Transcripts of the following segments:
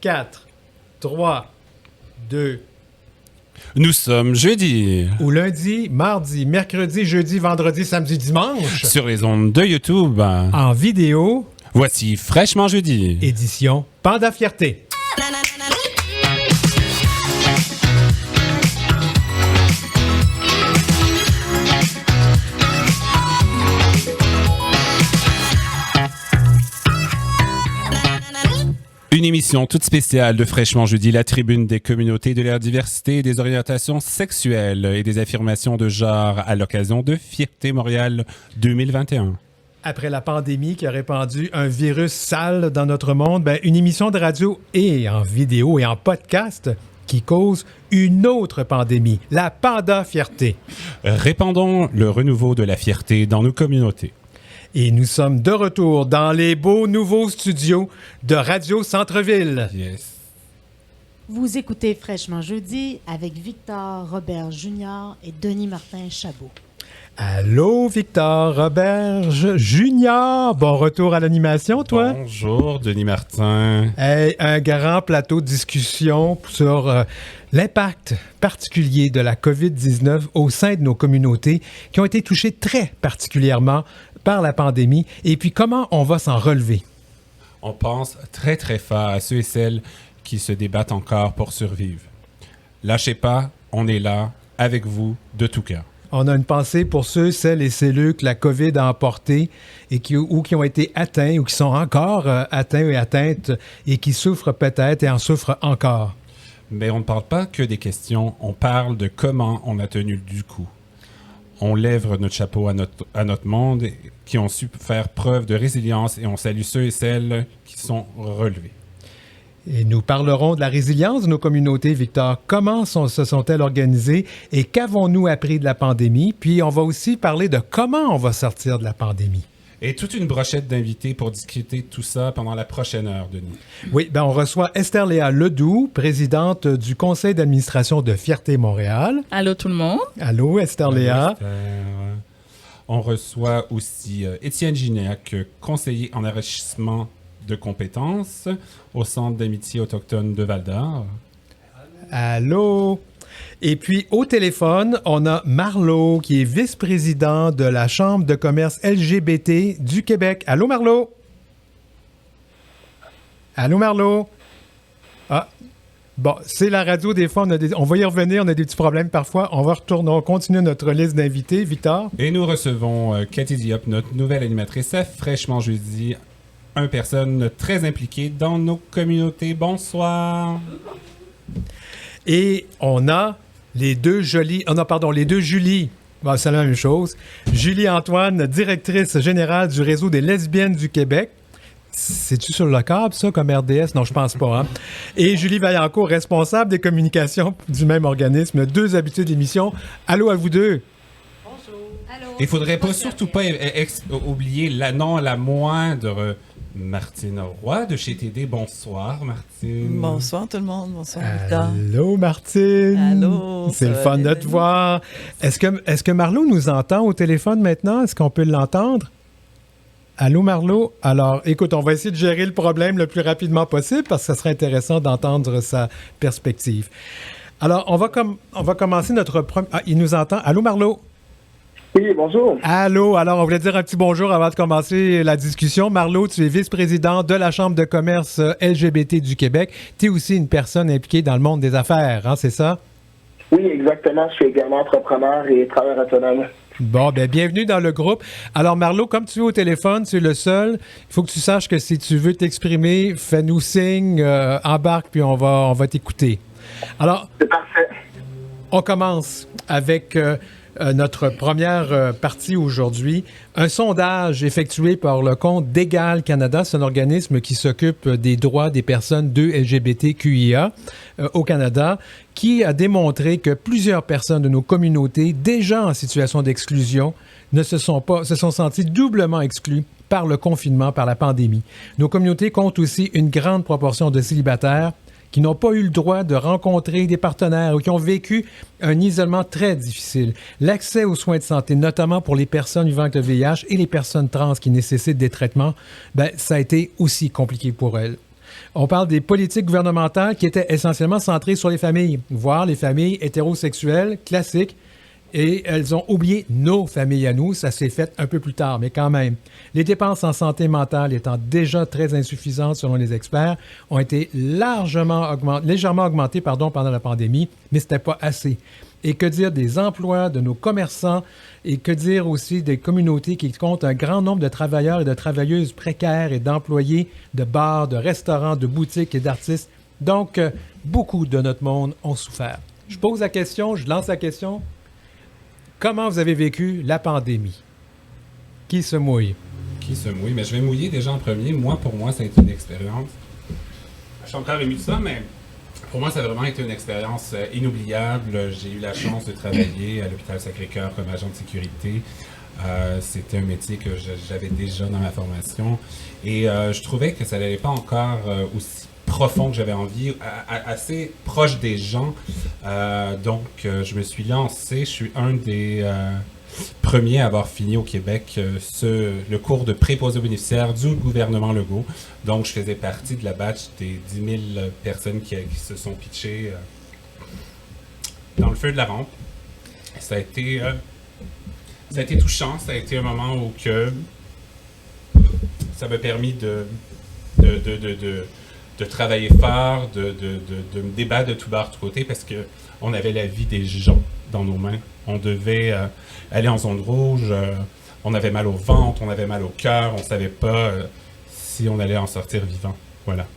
4, 3, 2... Nous sommes jeudi. Ou lundi, mardi, mercredi, jeudi, vendredi, samedi, dimanche. Sur les ondes de YouTube. En vidéo. Voici Fraîchement Jeudi. Édition Panda Fierté. Une émission toute spéciale de Fraîchement Jeudi, la tribune des communautés, de la diversité, des orientations sexuelles et des affirmations de genre à l'occasion de Fierté Montréal 2021. Après la pandémie qui a répandu un virus sale dans notre monde, une émission de radio et en vidéo et en podcast qui cause une autre pandémie, la Panda Fierté. Répandons le renouveau de la fierté dans nos communautés. Et nous sommes de retour dans les beaux nouveaux studios de Radio Centre-Ville. Yes. Vous écoutez Fraîchement Jeudi avec Victor Robert Junior et Denis Martin Chabot. Allô, Victor Roberge Junior. Bon retour à l'animation, toi. Bonjour, Denis Martin. Hey, un grand plateau de discussion sur l'impact particulier de la COVID-19 au sein de nos communautés qui ont été touchées très particulièrement par la pandémie et puis comment on va s'en relever. On pense très très fort à ceux et celles qui se débattent encore pour survivre. Lâchez pas, on est là, avec vous, de tout cœur. On a une pensée pour ceux, celles et celles que la COVID a emportés et qui ont été atteints ou qui sont encore atteints et atteintes et qui souffrent peut-être et en souffrent encore. Mais on ne parle pas que des questions, on parle de comment on a tenu du coup. On lève notre chapeau à notre monde, qui ont su faire preuve de résilience et on salue ceux et celles qui sont relevés. Et nous parlerons de la résilience de nos communautés, Victor. Comment se sont-elles organisées et qu'avons-nous appris de la pandémie? Puis on va aussi parler de comment on va sortir de la pandémie. Et toute une brochette d'invités pour discuter de tout ça pendant la prochaine heure, Denis. Oui, on reçoit Esther-Léa Ledoux, présidente du conseil d'administration de Fierté Montréal. Allô tout le monde. Allô, Esther-Léa. On reçoit aussi Étienne Gignac, conseiller en enrichissement de compétences au Centre d'amitié autochtone de Val-d'Or. Allô. Et puis, au téléphone, on a Marlo, qui est vice-président de la Chambre de commerce LGBT du Québec. Allô, Marlo? Allô, Marlo? Ah, bon, c'est la radio, des fois, on va y revenir, on a des petits problèmes parfois. On va retourner, on continue notre liste d'invités. Victor? Et nous recevons Cathy Diop, notre nouvelle animatrice à Fraîchement Jeudi, une personne très impliquée dans nos communautés. Bonsoir! Et on a les deux Julie. Bon, c'est la même chose. Julie Antoine, directrice générale du réseau des lesbiennes du Québec. C'est-tu sur le câble, ça, comme RDS? Non, je pense pas. Hein? Et Julie Vaillancourt, responsable des communications du même organisme. Deux habitués d'émission. Allô à vous deux. Bonjour. Allô. Il faudrait surtout pas oublier la moindre Martine Roy de chez TD. Bonsoir, Martine. Bonsoir tout le monde. Bonsoir, Victor. Allô, Martine. Allô. C'est le fun de te voir. Est-ce que Marlo nous entend au téléphone maintenant? Est-ce qu'on peut l'entendre? Allô, Marlo? Alors, écoute, on va essayer de gérer le problème le plus rapidement possible parce que ça serait intéressant d'entendre sa perspective. Alors, on va commencer notre premier... Ah, il nous entend. Allô, Marlo? Oui, bonjour. Allô, alors on voulait dire un petit bonjour avant de commencer la discussion. Marlo, tu es vice-président de la Chambre de commerce LGBT du Québec. Tu es aussi une personne impliquée dans le monde des affaires, hein, c'est ça? Oui, exactement. Je suis également entrepreneur et travailleur autonome. Bon, bienvenue dans le groupe. Alors, Marlo, comme tu es au téléphone, tu es le seul. Il faut que tu saches que si tu veux t'exprimer, fais-nous signe, embarque, puis on va t'écouter. Alors, c'est parfait. On commence avec... notre première partie aujourd'hui, un sondage effectué par le compte d'Égal Canada. C'est un organisme qui s'occupe des droits des personnes de LGBTQIA au Canada, qui a démontré que plusieurs personnes de nos communautés, déjà en situation d'exclusion, se sont senties doublement exclues par le confinement, par la pandémie. Nos communautés comptent aussi une grande proportion de célibataires qui n'ont pas eu le droit de rencontrer des partenaires ou qui ont vécu un isolement très difficile. L'accès aux soins de santé, notamment pour les personnes vivant avec le VIH et les personnes trans qui nécessitent des traitements, ça a été aussi compliqué pour elles. On parle des politiques gouvernementales qui étaient essentiellement centrées sur les familles, voire les familles hétérosexuelles classiques. Et elles ont oublié nos familles à nous. Ça s'est fait un peu plus tard, mais quand même. Les dépenses en santé mentale étant déjà très insuffisantes selon les experts, ont été légèrement augmentées pendant la pandémie, mais ce n'était pas assez. Et que dire des emplois de nos commerçants et que dire aussi des communautés qui comptent un grand nombre de travailleurs et de travailleuses précaires et d'employés de bars, de restaurants, de boutiques et d'artistes. Donc, beaucoup de notre monde ont souffert. Je pose la question, je lance la question. Comment vous avez vécu la pandémie? Qui se mouille? Qui se mouille? Mais je vais mouiller déjà en premier. Pour moi, ça a été une expérience. Je suis encore ému de ça, mais pour moi, ça a vraiment été une expérience inoubliable. J'ai eu la chance de travailler à l'hôpital Sacré-Cœur comme agent de sécurité. C'était un métier que j'avais déjà dans ma formation. Et je trouvais que ça n'allait pas encore aussi profond que j'avais envie, assez proche des gens. Donc, je me suis lancé. Je suis un des premiers à avoir fini au Québec le cours de préposé aux bénéficiaires du gouvernement Legault. Donc, je faisais partie de la batch des 10 000 personnes qui se sont pitchées dans le feu de la rampe. Ça a été touchant. Ça a été un moment où ça m'a permis de travailler fort, de me débattre de tout bas, de tout côté, parce qu'on avait la vie des gens dans nos mains. On devait aller en zone rouge, on avait mal au ventre, on avait mal au cœur, on ne savait pas si on allait en sortir vivant. Voilà.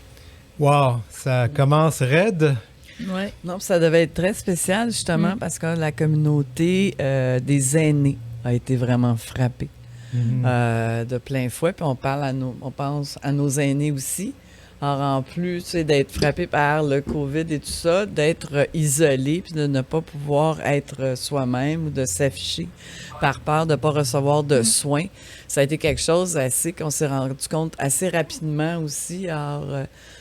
Wow, ça commence raide. Oui, non, ça devait être très spécial, justement, parce que la communauté des aînés a été vraiment frappée de plein fouet. Puis on pense à nos aînés aussi. Alors, en plus, tu sais, d'être frappé par le COVID et tout ça, d'être isolé puis de ne pas pouvoir être soi-même ou de s'afficher par peur de ne pas recevoir de soins, ça a été quelque chose qu'on s'est rendu compte assez rapidement aussi. Alors,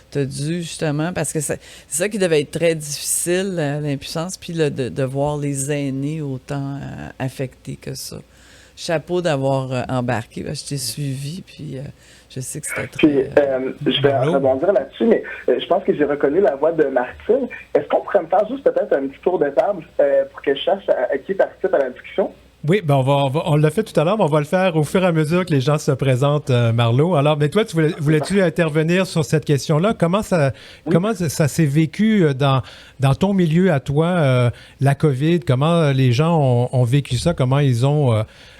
tu as dû justement, parce que c'est ça qui devait être très difficile, l'impuissance, puis de voir les aînés autant affectés que ça. Chapeau d'avoir embarqué. Je t'ai suivi, puis je sais que c'était très... je vais rebondir là-dessus, mais je pense que j'ai reconnu la voix de Martine. Est-ce qu'on pourrait me faire juste peut-être un petit tour de table pour que je sache à qui participe à la discussion? Oui, ben on l'a fait tout à l'heure, mais on va le faire au fur et à mesure que les gens se présentent, Marlo. Alors, mais toi, voulais-tu intervenir sur cette question-là? Comment ça s'est vécu dans ton milieu à toi, la COVID? Comment les gens ont vécu ça? Comment ils ont...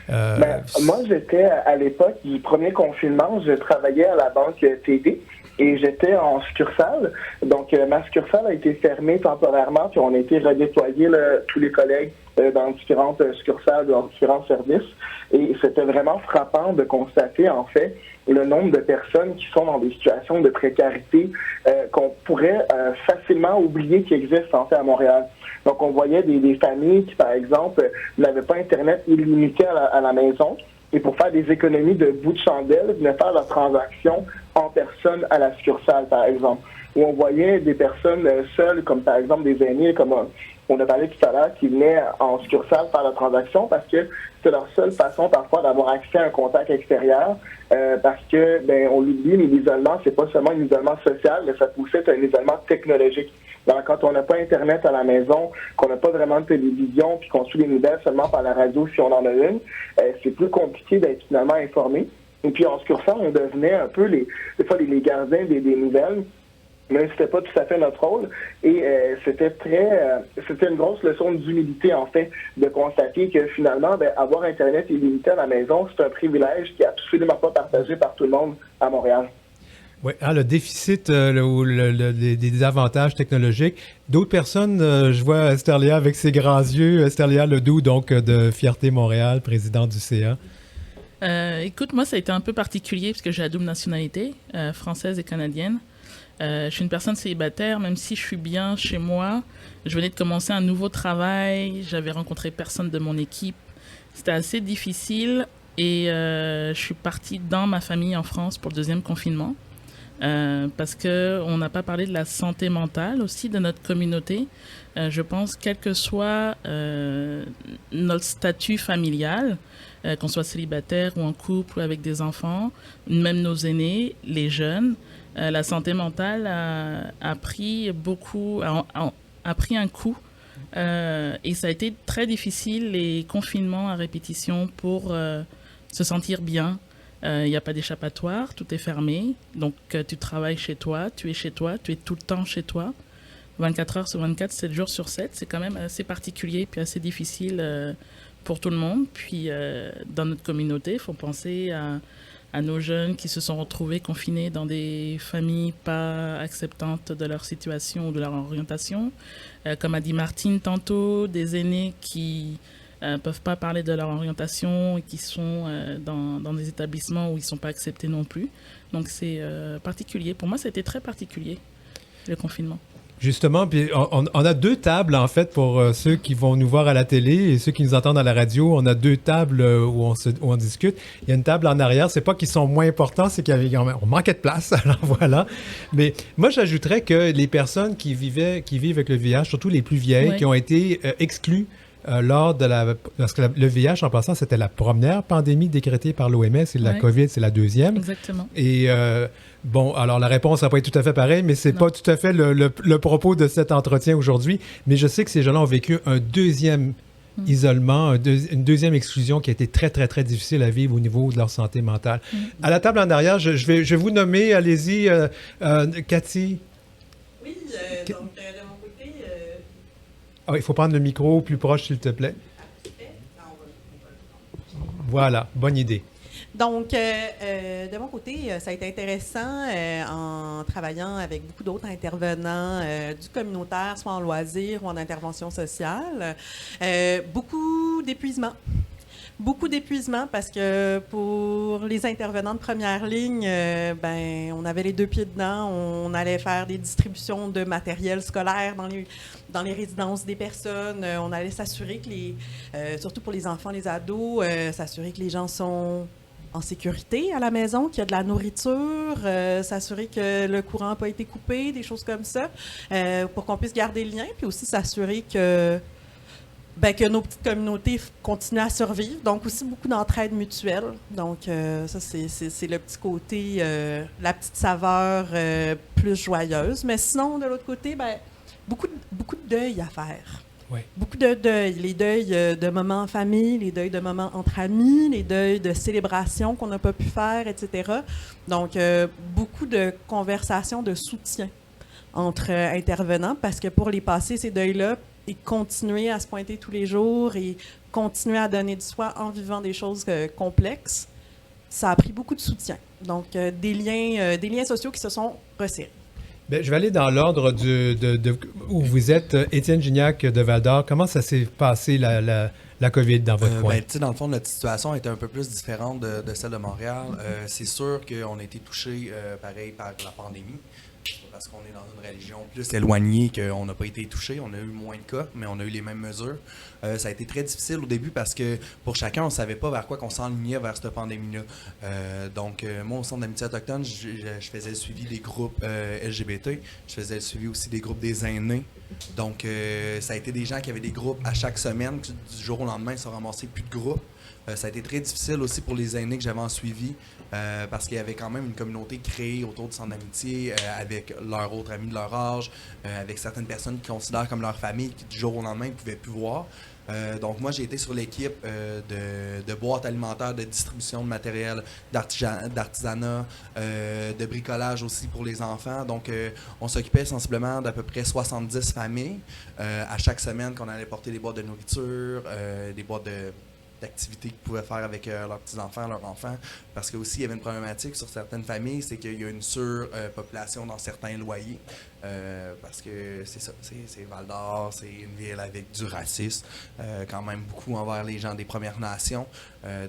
moi, j'étais à l'époque du premier confinement, je travaillais à la banque TD et j'étais en succursale. Donc, ma succursale a été fermée temporairement, puis on a été redéployés, tous les collègues, dans différentes succursales, dans différents services. Et c'était vraiment frappant de constater, en fait, le nombre de personnes qui sont dans des situations de précarité qu'on pourrait facilement oublier qui existent, en fait, à Montréal. Donc, on voyait des familles qui, par exemple, n'avaient pas Internet illimité à la maison. Et pour faire des économies de bout de chandelle, venaient faire leurs transactions en personne à la succursale, par exemple. Où on voyait des personnes seules, comme par exemple des aînés, comme on a parlé tout à l'heure, qui venaient en succursale faire la transaction parce que c'était leur seule façon parfois d'avoir accès à un contact extérieur. Parce que, on l'oublie, mais l'isolement, c'est pas seulement un isolement social, mais ça peut aussi être un isolement technologique. Donc, quand on n'a pas Internet à la maison, qu'on n'a pas vraiment de télévision, puis qu'on suit les nouvelles seulement par la radio si on en a une, c'est plus compliqué d'être finalement informé. Et puis en succursale, on devenait un peu des fois les gardiens des nouvelles, mais c'était pas tout à fait notre rôle. Et c'était une grosse leçon d'humilité, en fait, de constater que finalement, avoir Internet illimité à la maison, c'est un privilège qui est absolument pas partagé par tout le monde à Montréal. Oui, le déficit des avantages technologiques. D'autres personnes, je vois Esther Léa avec ses grands yeux, Esther Léa Ledoux, donc de Fierté Montréal, présidente du CA. Écoute, moi, ça a été un peu particulier parce que j'ai la double nationalité, française et canadienne. Je suis une personne célibataire, même si je suis bien chez moi. Je venais de commencer un nouveau travail, j'avais rencontré personne de mon équipe. C'était assez difficile et je suis partie dans ma famille en France pour le deuxième confinement. parce qu'on n'a pas parlé de la santé mentale aussi de notre communauté. Je pense, quel que soit notre statut familial, qu'on soit célibataire ou en couple ou avec des enfants, même nos aînés, les jeunes, la santé mentale a pris a pris un coup. Et ça a été très difficile, les confinements à répétition, pour se sentir bien. Il n'y a pas d'échappatoire, tout est fermé. Donc, tu travailles chez toi, tu es chez toi, tu es tout le temps chez toi. 24 heures sur 24, 7 jours sur 7. C'est quand même assez particulier puis assez difficile pour tout le monde. Puis, dans notre communauté, il faut penser à nos jeunes qui se sont retrouvés confinés dans des familles pas acceptantes de leur situation ou de leur orientation. Comme a dit Martine tantôt, des aînés qui peuvent pas parler de leur orientation et qui sont dans des établissements où ils sont pas acceptés non plus. Donc c'est particulier. Pour moi, ça a été très particulier, le confinement. Justement, puis on a deux tables, en fait, pour ceux qui vont nous voir à la télé et ceux qui nous entendent à la radio. On a deux tables où on discute. Il y a une table en arrière. C'est pas qu'ils sont moins importants, c'est qu'on manquait de place. Alors voilà. Mais moi, j'ajouterais que les personnes qui vivent avec le VIH, surtout les plus vieilles, qui ont été exclues parce que le VIH, en passant, c'était la première pandémie décrétée par l'OMS et la COVID, c'est la deuxième. Exactement. Et bon, alors la réponse n'a pas été tout à fait pareille, mais c'est pas tout à fait le propos de cet entretien aujourd'hui. Mais je sais que ces gens-là ont vécu un deuxième isolement, une deuxième exclusion qui a été très, très, très difficile à vivre au niveau de leur santé mentale. À la table en arrière, je vais vous nommer, allez-y, Cathy. Oui, donc de mon côté... il faut prendre le micro plus proche, s'il te plaît. Voilà, bonne idée. Donc, de mon côté, ça a été intéressant en travaillant avec beaucoup d'autres intervenants du communautaire, soit en loisirs ou en intervention sociale. Beaucoup d'épuisement. Beaucoup d'épuisement parce que pour les intervenants de première ligne, on avait les deux pieds dedans. On allait faire des distributions de matériel scolaire dans les résidences des personnes. On allait s'assurer que surtout pour les enfants, les ados, s'assurer que les gens sont en sécurité à la maison, qu'il y a de la nourriture, s'assurer que le courant n'a pas été coupé, des choses comme ça, pour qu'on puisse garder le lien, puis aussi s'assurer que nos petites communautés continuent à survivre. Donc, aussi beaucoup d'entraide mutuelle. Donc, ça, c'est le petit côté, la petite saveur plus joyeuse. Mais sinon, de l'autre côté, beaucoup de deuil à faire. Oui. Beaucoup de deuil. Les deuils de moments en famille, les deuils de moments entre amis, les deuils de célébrations qu'on n'a pas pu faire, etc. Donc, beaucoup de conversations de soutien entre intervenants parce que pour les passer, ces deuils-là, et continuer à se pointer tous les jours et continuer à donner du soi en vivant des choses complexes, ça a pris beaucoup de soutien. Donc, des liens sociaux qui se sont resserrés. Bien, je vais aller dans l'ordre où vous êtes, Étienne Gignac de Val-d'Or. Comment ça s'est passé, la COVID, dans votre coin? Dans le fond, notre situation était un peu plus différente de celle de Montréal. C'est sûr qu'on a été touchés, pareil, par la pandémie. Parce qu'on est dans une religion plus éloignée qu'on n'a pas été touché. On a eu moins de cas, mais on a eu les mêmes mesures. Ça a été très difficile au début parce que pour chacun, on ne savait pas vers quoi qu'on s'enlignait vers cette pandémie-là. Donc, moi, au Centre d'amitié autochtone, je faisais le suivi des groupes LGBT. Je faisais le suivi aussi des groupes des aînés. Donc, ça a été des gens qui avaient des groupes à chaque semaine. Du jour au lendemain, ils se sont ramassés plus de groupes. Ça a été très difficile aussi pour les aînés que j'avais en suivi parce qu'il y avait quand même une communauté créée autour du centre d'amitié avec leurs autres amis de leur âge, avec certaines personnes qu'ils considèrent comme leur famille qui du jour au lendemain ne pouvaient plus voir. Donc moi, j'ai été sur l'équipe de boîtes alimentaires, de distribution de matériel, d'artisanat, de bricolage aussi pour les enfants. Donc on s'occupait sensiblement d'à peu près 70 familles à chaque semaine qu'on allait porter des boîtes de nourriture, des boîtes d'activités qu'ils pouvaient faire avec leurs petits-enfants, leurs enfants. Parce que aussi, il y avait une problématique sur certaines familles, c'est qu'il y a une surpopulation dans certains loyers. Parce que c'est ça, c'est Val-d'Or, c'est une ville avec du racisme, quand même beaucoup envers les gens des Premières Nations.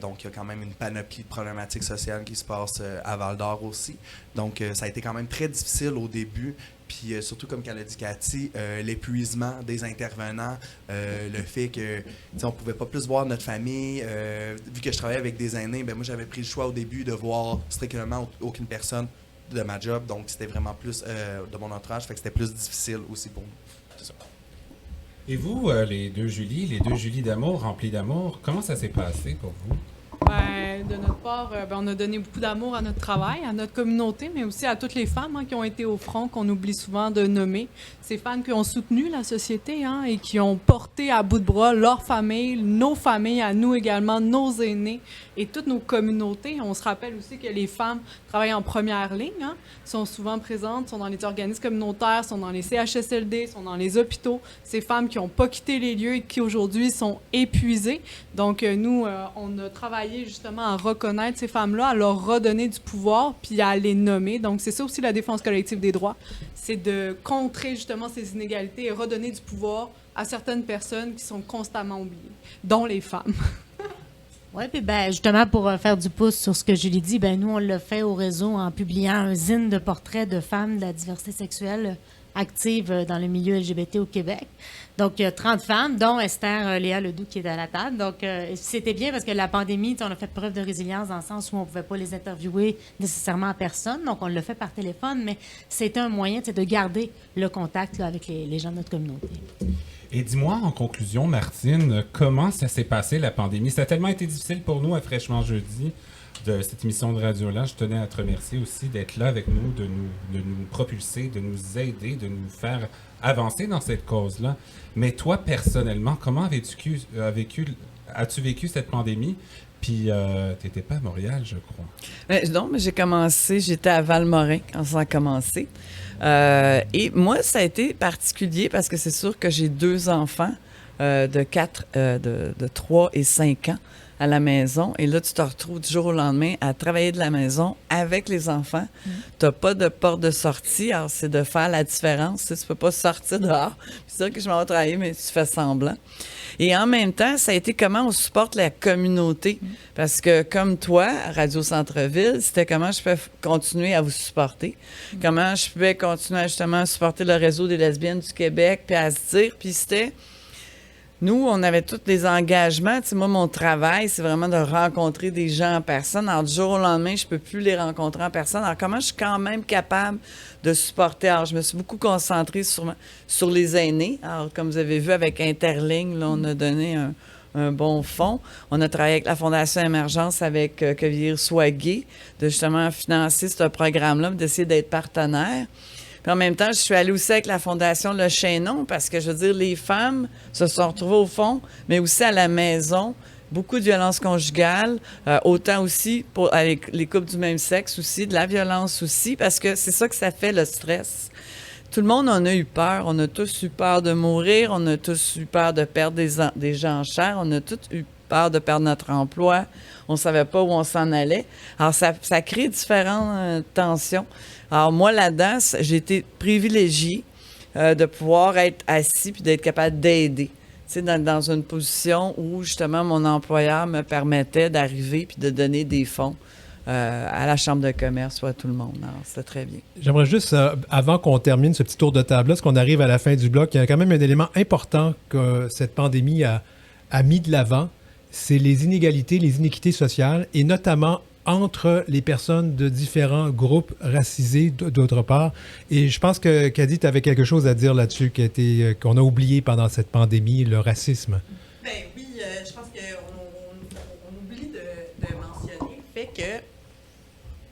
Donc, il y a quand même une panoplie de problématiques sociales qui se passent à Val-d'Or aussi. Donc, ça a été quand même très difficile au début. Puis surtout, comme qu'elle a dit Cathy, l'épuisement des intervenants, le fait que on ne pouvait pas plus voir notre famille. Vu que je travaillais avec des aînés, moi j'avais pris le choix au début de voir strictement aucune personne de ma job, donc c'était vraiment plus de mon entourage, fait que c'était plus difficile aussi pour nous. C'est ça. Et vous, les deux Julie d'amour, remplies d'amour, comment ça s'est passé pour vous? De notre part, on a donné beaucoup d'amour à notre travail, à notre communauté, mais aussi à toutes les femmes qui ont été au front, qu'on oublie souvent de nommer. Ces femmes qui ont soutenu la société et qui ont porté à bout de bras leur famille, nos familles, à nous également, nos aînés et toutes nos communautés. On se rappelle aussi que les femmes travaillent en première ligne, sont souvent présentes, sont dans les organismes communautaires, sont dans les CHSLD, sont dans les hôpitaux. Ces femmes qui n'ont pas quitté les lieux et qui aujourd'hui sont épuisées. Donc nous, on a travaillé justement à reconnaître ces femmes-là, à leur redonner du pouvoir, puis à les nommer. Donc c'est ça aussi la défense collective des droits, c'est de contrer justement ces inégalités et redonner du pouvoir à certaines personnes qui sont constamment oubliées, dont les femmes. Oui, puis justement, pour faire du pouce sur ce que Julie dit, nous, on l'a fait au réseau en publiant un zine de portraits de femmes de la diversité sexuelle active dans le milieu LGBT au Québec. Donc, il y a 30 femmes, dont Esther Léa Ledoux qui est à la table. Donc, c'était bien parce que la pandémie, on a fait preuve de résilience dans le sens où on ne pouvait pas les interviewer nécessairement en personne. Donc, on l'a fait par téléphone, mais c'était un moyen de garder le contact avec les gens de notre communauté. Et dis-moi, en conclusion, Martine, comment ça s'est passé, la pandémie? Ça a tellement été difficile pour nous à Fraîchement Jeudi, de cette émission de radio-là. Je tenais à te remercier aussi d'être là avec nous, de nous propulser, de nous aider, de nous faire avancer dans cette cause-là. Mais toi, personnellement, comment as-tu vécu cette pandémie? Puis, tu n'étais pas à Montréal, je crois. Non, mais j'étais à Val-Morin quand ça a commencé. Et moi, ça a été particulier parce que c'est sûr que j'ai 2 enfants de 3 et 5 ans à la maison. Et là, tu te retrouves du jour au lendemain à travailler de la maison avec les enfants. Tu n'as pas de porte de sortie. Alors, c'est de faire la différence. Tu ne peux pas sortir dehors. C'est ça que je m'en vais travailler, mais tu fais semblant. Et en même temps, ça a été comment on supporte la communauté. Parce que comme toi, Radio Centre-Ville, c'était comment je peux continuer à vous supporter. Comment je pouvais continuer justement à supporter le réseau des lesbiennes du Québec, puis à se dire, puis c'était... Nous, on avait tous des engagements. Tu sais, moi, mon travail, c'est vraiment de rencontrer des gens en personne. Alors, du jour au lendemain, je ne peux plus les rencontrer en personne. Alors, comment je suis quand même capable de supporter? Alors, je me suis beaucoup concentrée sur les aînés. Alors, comme vous avez vu, avec Interligne, là, on a donné un bon fonds. On a travaillé avec la Fondation Émergence, avec Que vivre soit gay, de justement financer ce programme-là, d'essayer d'être partenaire. Puis en même temps, je suis allée aussi avec la Fondation Le Chaînon parce que, je veux dire, les femmes se sont retrouvées au fond, mais aussi à la maison. Beaucoup de violences conjugales, autant aussi avec les couples du même sexe aussi, de la violence aussi, parce que c'est ça que ça fait, le stress. Tout le monde en a eu peur. On a tous eu peur de mourir. On a tous eu peur de perdre des gens chers. On a tous eu peur de perdre notre emploi. On ne savait pas où on s'en allait. Alors, ça crée différentes tensions. Alors, moi, là-dedans, j'ai été privilégiée de pouvoir être assis puis d'être capable d'aider. Tu sais, dans une position où, justement, mon employeur me permettait d'arriver puis de donner des fonds à la Chambre de commerce ou à tout le monde. Alors, c'était très bien. J'aimerais juste, avant qu'on termine ce petit tour de table-là, parce qu'on arrive à la fin du bloc, il y a quand même un élément important que cette pandémie a mis de l'avant, c'est les inégalités, les inéquités sociales, et notamment entre les personnes de différents groupes racisés, d'autre part. Et je pense que, Caddy, tu avais quelque chose à dire là-dessus qu'on a oublié pendant cette pandémie, le racisme. Ben oui, je pense qu'on oublie de mentionner le fait que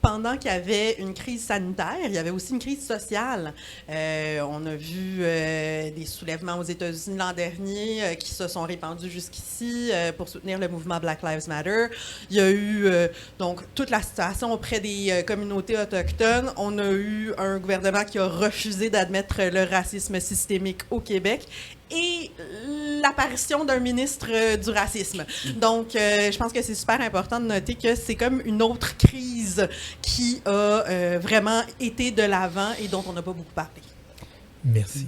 pendant qu'il y avait une crise sanitaire, il y avait aussi une crise sociale. On a vu des soulèvements aux États-Unis l'an dernier qui se sont répandus jusqu'ici pour soutenir le mouvement Black Lives Matter. Il y a eu donc toute la situation auprès des communautés autochtones. On a eu un gouvernement qui a refusé d'admettre le racisme systémique au Québec et l'apparition d'un ministre du racisme. Donc, je pense que c'est super important de noter que c'est comme une autre crise qui a vraiment été de l'avant et dont on n'a pas beaucoup parlé. Merci.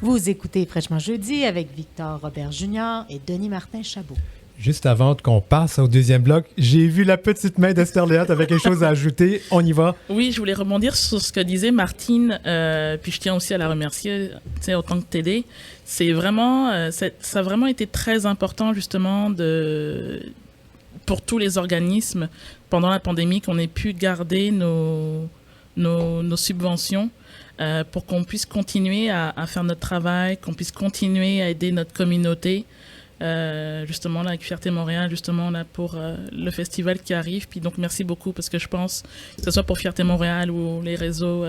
Vous écoutez Fraîchement Jeudi avec Victor Robert Junior et Denis Martin Chabot. Juste avant qu'on passe au deuxième bloc, j'ai vu la petite main d'Esther Léat avec quelque chose à ajouter. On y va. Oui, je voulais rebondir sur ce que disait Martine, puis je tiens aussi à la remercier, en tant que TD. C'est vraiment, ça a vraiment été très important justement pour tous les organismes pendant la pandémie qu'on ait pu garder nos subventions pour qu'on puisse continuer à faire notre travail, qu'on puisse continuer à aider notre communauté. Justement là avec Fierté Montréal, justement là pour le festival qui arrive. Puis donc merci beaucoup parce que je pense que ce soit pour Fierté Montréal ou les réseaux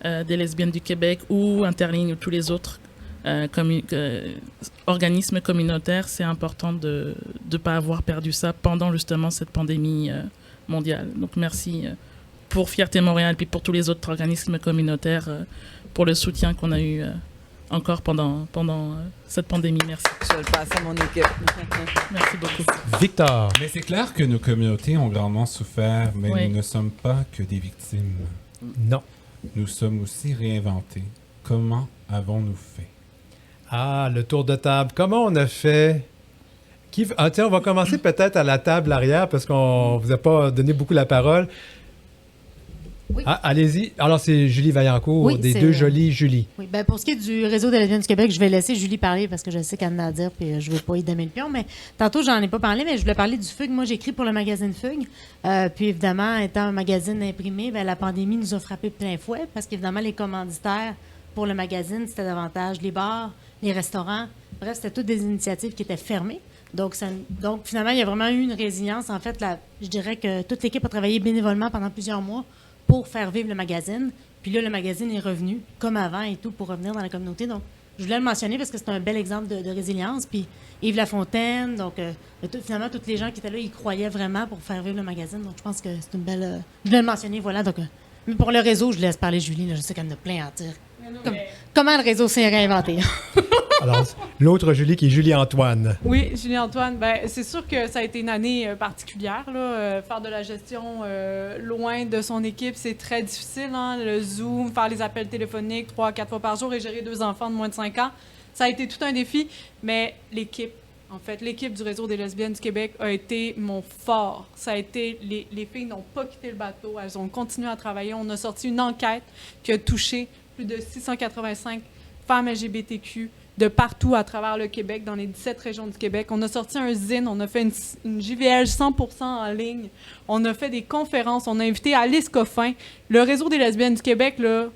des lesbiennes du Québec ou Interligne ou tous les autres organismes communautaires, c'est important de ne pas avoir perdu ça pendant justement cette pandémie mondiale. Donc merci pour Fierté Montréal puis pour tous les autres organismes communautaires pour le soutien qu'on a eu encore pendant cette pandémie. Merci. Je le passe à mon équipe. Merci beaucoup. Victor. Mais c'est clair que nos communautés ont grandement souffert, mais Oui. nous ne sommes pas que des victimes. Non. Nous sommes aussi réinventés. Comment avons-nous fait? Ah, le tour de table. Comment on a fait? Tiens, on va commencer peut-être à la table arrière parce qu'on vous a pas donné beaucoup la parole. Oui. Ah, allez-y. Alors, c'est Julie Vaillancourt, Oui, des c'est- deux jolies Julie. Oui, ben pour ce qui est du réseau des lesbiennes du Québec, je vais laisser Julie parler parce que je sais qu'elle en a à dire puis je ne veux pas y donner le pion. Mais tantôt, j'en ai pas parlé, mais je voulais parler du Fugue. Moi, j'écris pour le magazine Fugue. Puis évidemment, étant un magazine imprimé, ben, la pandémie nous a frappé plein fouet parce qu'évidemment, les commanditaires pour le magazine, c'était davantage les bars, les restaurants. Bref, c'était toutes des initiatives qui étaient fermées. Donc finalement, il y a vraiment eu une résilience. En fait, je dirais que toute l'équipe a travaillé bénévolement pendant plusieurs mois pour faire vivre le magazine. Puis là, le magazine est revenu, comme avant et tout, pour revenir dans la communauté. Donc, je voulais le mentionner parce que c'est un bel exemple de résilience. Puis Yves Lafontaine, donc finalement, tous les gens qui étaient là, ils croyaient vraiment pour faire vivre le magazine. Donc, je pense que c'est une belle... je voulais le mentionner, voilà. Donc, mais pour le réseau, je laisse parler Julie. Là, je sais qu'elle en a plein à dire. Comment le réseau s'est réinventé? Alors, l'autre Julie qui est Julie-Antoine. Oui, Julie-Antoine, ben, c'est sûr que ça a été une année particulière. Là. Faire de la gestion loin de son équipe, c'est très difficile. Hein? Le Zoom, faire les appels téléphoniques 3-4 fois par jour et gérer 2 enfants de moins de 5 ans, ça a été tout un défi. Mais l'équipe du réseau des lesbiennes du Québec a été mon fort. Ça a été, les filles n'ont pas quitté le bateau, elles ont continué à travailler. On a sorti une enquête qui a touché plus de 685 femmes LGBTQ de partout à travers le Québec, dans les 17 régions du Québec. On a sorti un zine, on a fait une JVL 100% en ligne, on a fait des conférences, on a invité Alice Coffin. Le réseau des lesbiennes du Québec, là,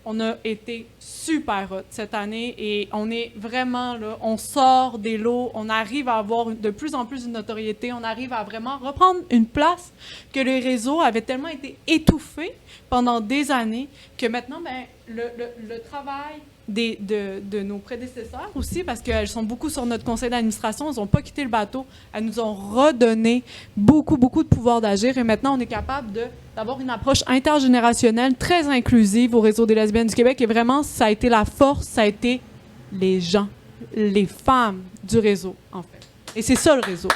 on a été super hot cette année et on est vraiment là, on sort des lots, on arrive à avoir de plus en plus de notoriété, on arrive à vraiment reprendre une place que le réseau avait tellement été étouffé pendant des années que maintenant, ben, le travail de nos prédécesseurs aussi, parce qu'elles sont beaucoup sur notre conseil d'administration, elles n'ont pas quitté le bateau, elles nous ont redonné beaucoup de pouvoir d'agir et maintenant on est capable d'avoir une approche intergénérationnelle très inclusive au réseau des lesbiennes du Québec et vraiment ça a été la force, ça a été les gens, les femmes du réseau en fait. Et c'est ça le réseau.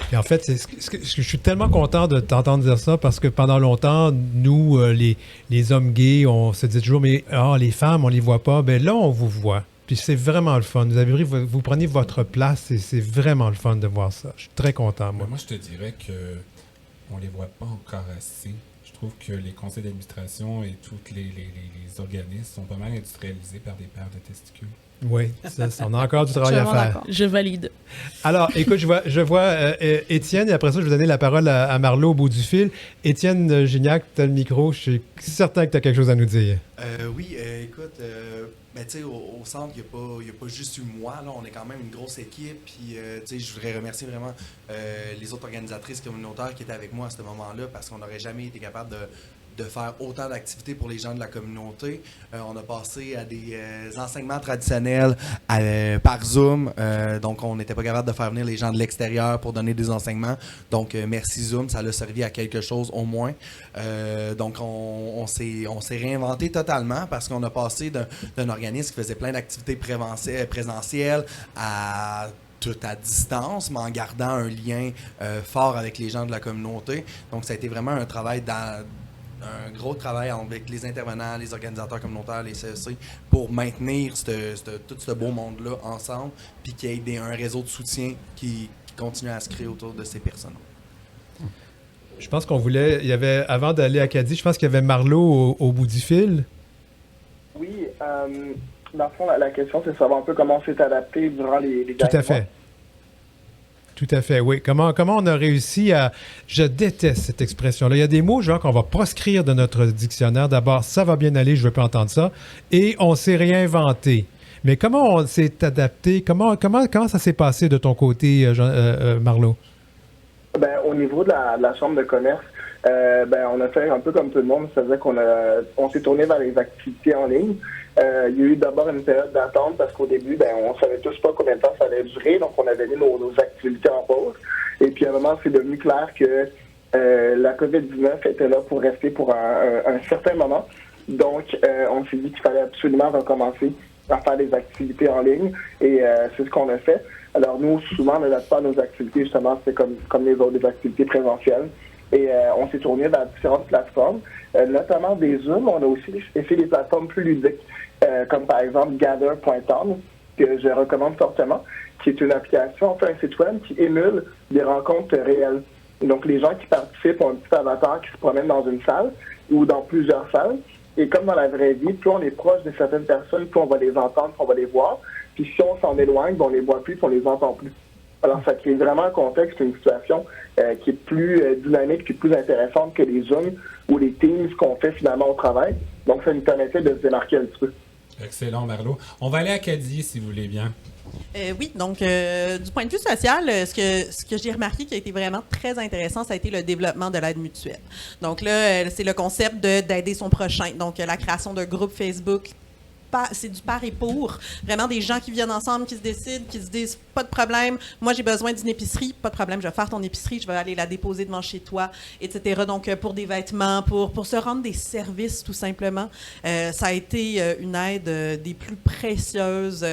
Et en fait, je suis tellement content de t'entendre dire ça parce que pendant longtemps, nous, les hommes gays, on se dit toujours, mais les femmes, on les voit pas. Ben là, on vous voit. Puis c'est vraiment le fun. Vous prenez votre place et c'est vraiment le fun de voir ça. Je suis très content, moi. Moi, je te dirais que on les voit pas encore assez. Je trouve que les conseils d'administration et tous les organismes sont pas mal industrialisés par des paires de testicules. Oui, ça, on a encore du travail à faire. Je valide. Alors, écoute, je vois Étienne, et après ça, je vais donner la parole à Marlo au bout du fil. Étienne Gignac, tu as le micro. Je suis certain que tu as quelque chose à nous dire. Oui, écoute, ben, tu sais, au centre, il n'y a pas juste eu moi. Là, on est quand même une grosse équipe. Puis, tu sais, je voudrais remercier vraiment les autres organisatrices communautaires qui étaient avec moi à ce moment-là parce qu'on n'aurait jamais été capable de faire autant d'activités pour les gens de la communauté. On a passé à des enseignements traditionnels par Zoom. Donc, on n'était pas capable de faire venir les gens de l'extérieur pour donner des enseignements. Donc, merci Zoom, ça l'a servi à quelque chose au moins. Donc, on s'est réinventé totalement parce qu'on a passé d'un organisme qui faisait plein d'activités présentielles à tout à distance, mais en gardant un lien fort avec les gens de la communauté. Donc, ça a été vraiment un travail un gros travail avec les intervenants, les organisateurs communautaires, les CEC, pour maintenir tout ce beau monde-là ensemble, puis qu'il y ait un réseau de soutien qui continue à se créer autour de ces personnes. Je pense qu'on voulait... Il y avait, avant d'aller à Acadie, je pense qu'il y avait Marlo au bout du fil. Oui, dans le fond, la question, c'est de savoir un peu comment on s'est adapté durant les derniers mois. Tout à fait. Tout à fait, oui. Comment on a réussi à... Je déteste cette expression-là. Il y a des mots, genre, qu'on va proscrire de notre dictionnaire. D'abord, ça va bien aller, je ne veux pas entendre ça. Et on s'est réinventé. Mais comment on s'est adapté? Comment ça s'est passé de ton côté, Marlo? Ben, au niveau de la Chambre de commerce, on a fait un peu comme tout le monde. C'est-à-dire qu'on s'est tourné vers les activités en ligne. Il y a eu d'abord une période d'attente parce qu'au début, on ne savait tous pas combien de temps ça allait durer. Donc, on avait mis nos activités en pause. Et puis, à un moment, c'est devenu clair que la COVID-19 était là pour rester pour un certain moment. Donc, on s'est dit qu'il fallait absolument recommencer à faire des activités en ligne. Et c'est ce qu'on a fait. Alors, nous, souvent, on n'adapte pas nos activités, justement, c'est comme les autres, des activités présentielles. Et on s'est tourné vers différentes plateformes, notamment des Zooms. On a aussi essayé des plateformes plus ludiques, comme par exemple Gather.com, que je recommande fortement, qui est une application, enfin un site web qui émule des rencontres réelles. Donc, les gens qui participent ont un petit avatar qui se promène dans une salle ou dans plusieurs salles. Et comme dans la vraie vie, plus on est proche de certaines personnes, plus on va les entendre, plus on va les voir. Puis si on s'en éloigne, on les voit plus, puis on les entend plus. Alors, ça crée vraiment un contexte, une situation qui est plus dynamique, qui est plus intéressante que les Zooms ou les Teams qu'on fait finalement au travail. Donc, ça nous permettait de se démarquer un petit peu. Excellent, Marlo. On va aller à Acadie, si vous voulez bien. Oui, donc du point de vue social, ce que j'ai remarqué qui a été vraiment très intéressant, ça a été le développement de l'aide mutuelle. Donc là, c'est le concept d'aider son prochain. Donc, la création d'un groupe Facebook, c'est du par et pour. Vraiment des gens qui viennent ensemble, qui se décident, qui se disent pas de problème, moi j'ai besoin d'une épicerie, pas de problème, je vais faire ton épicerie, je vais aller la déposer devant chez toi, etc. Donc pour des vêtements, pour se rendre des services tout simplement, ça a été une aide des plus précieuses.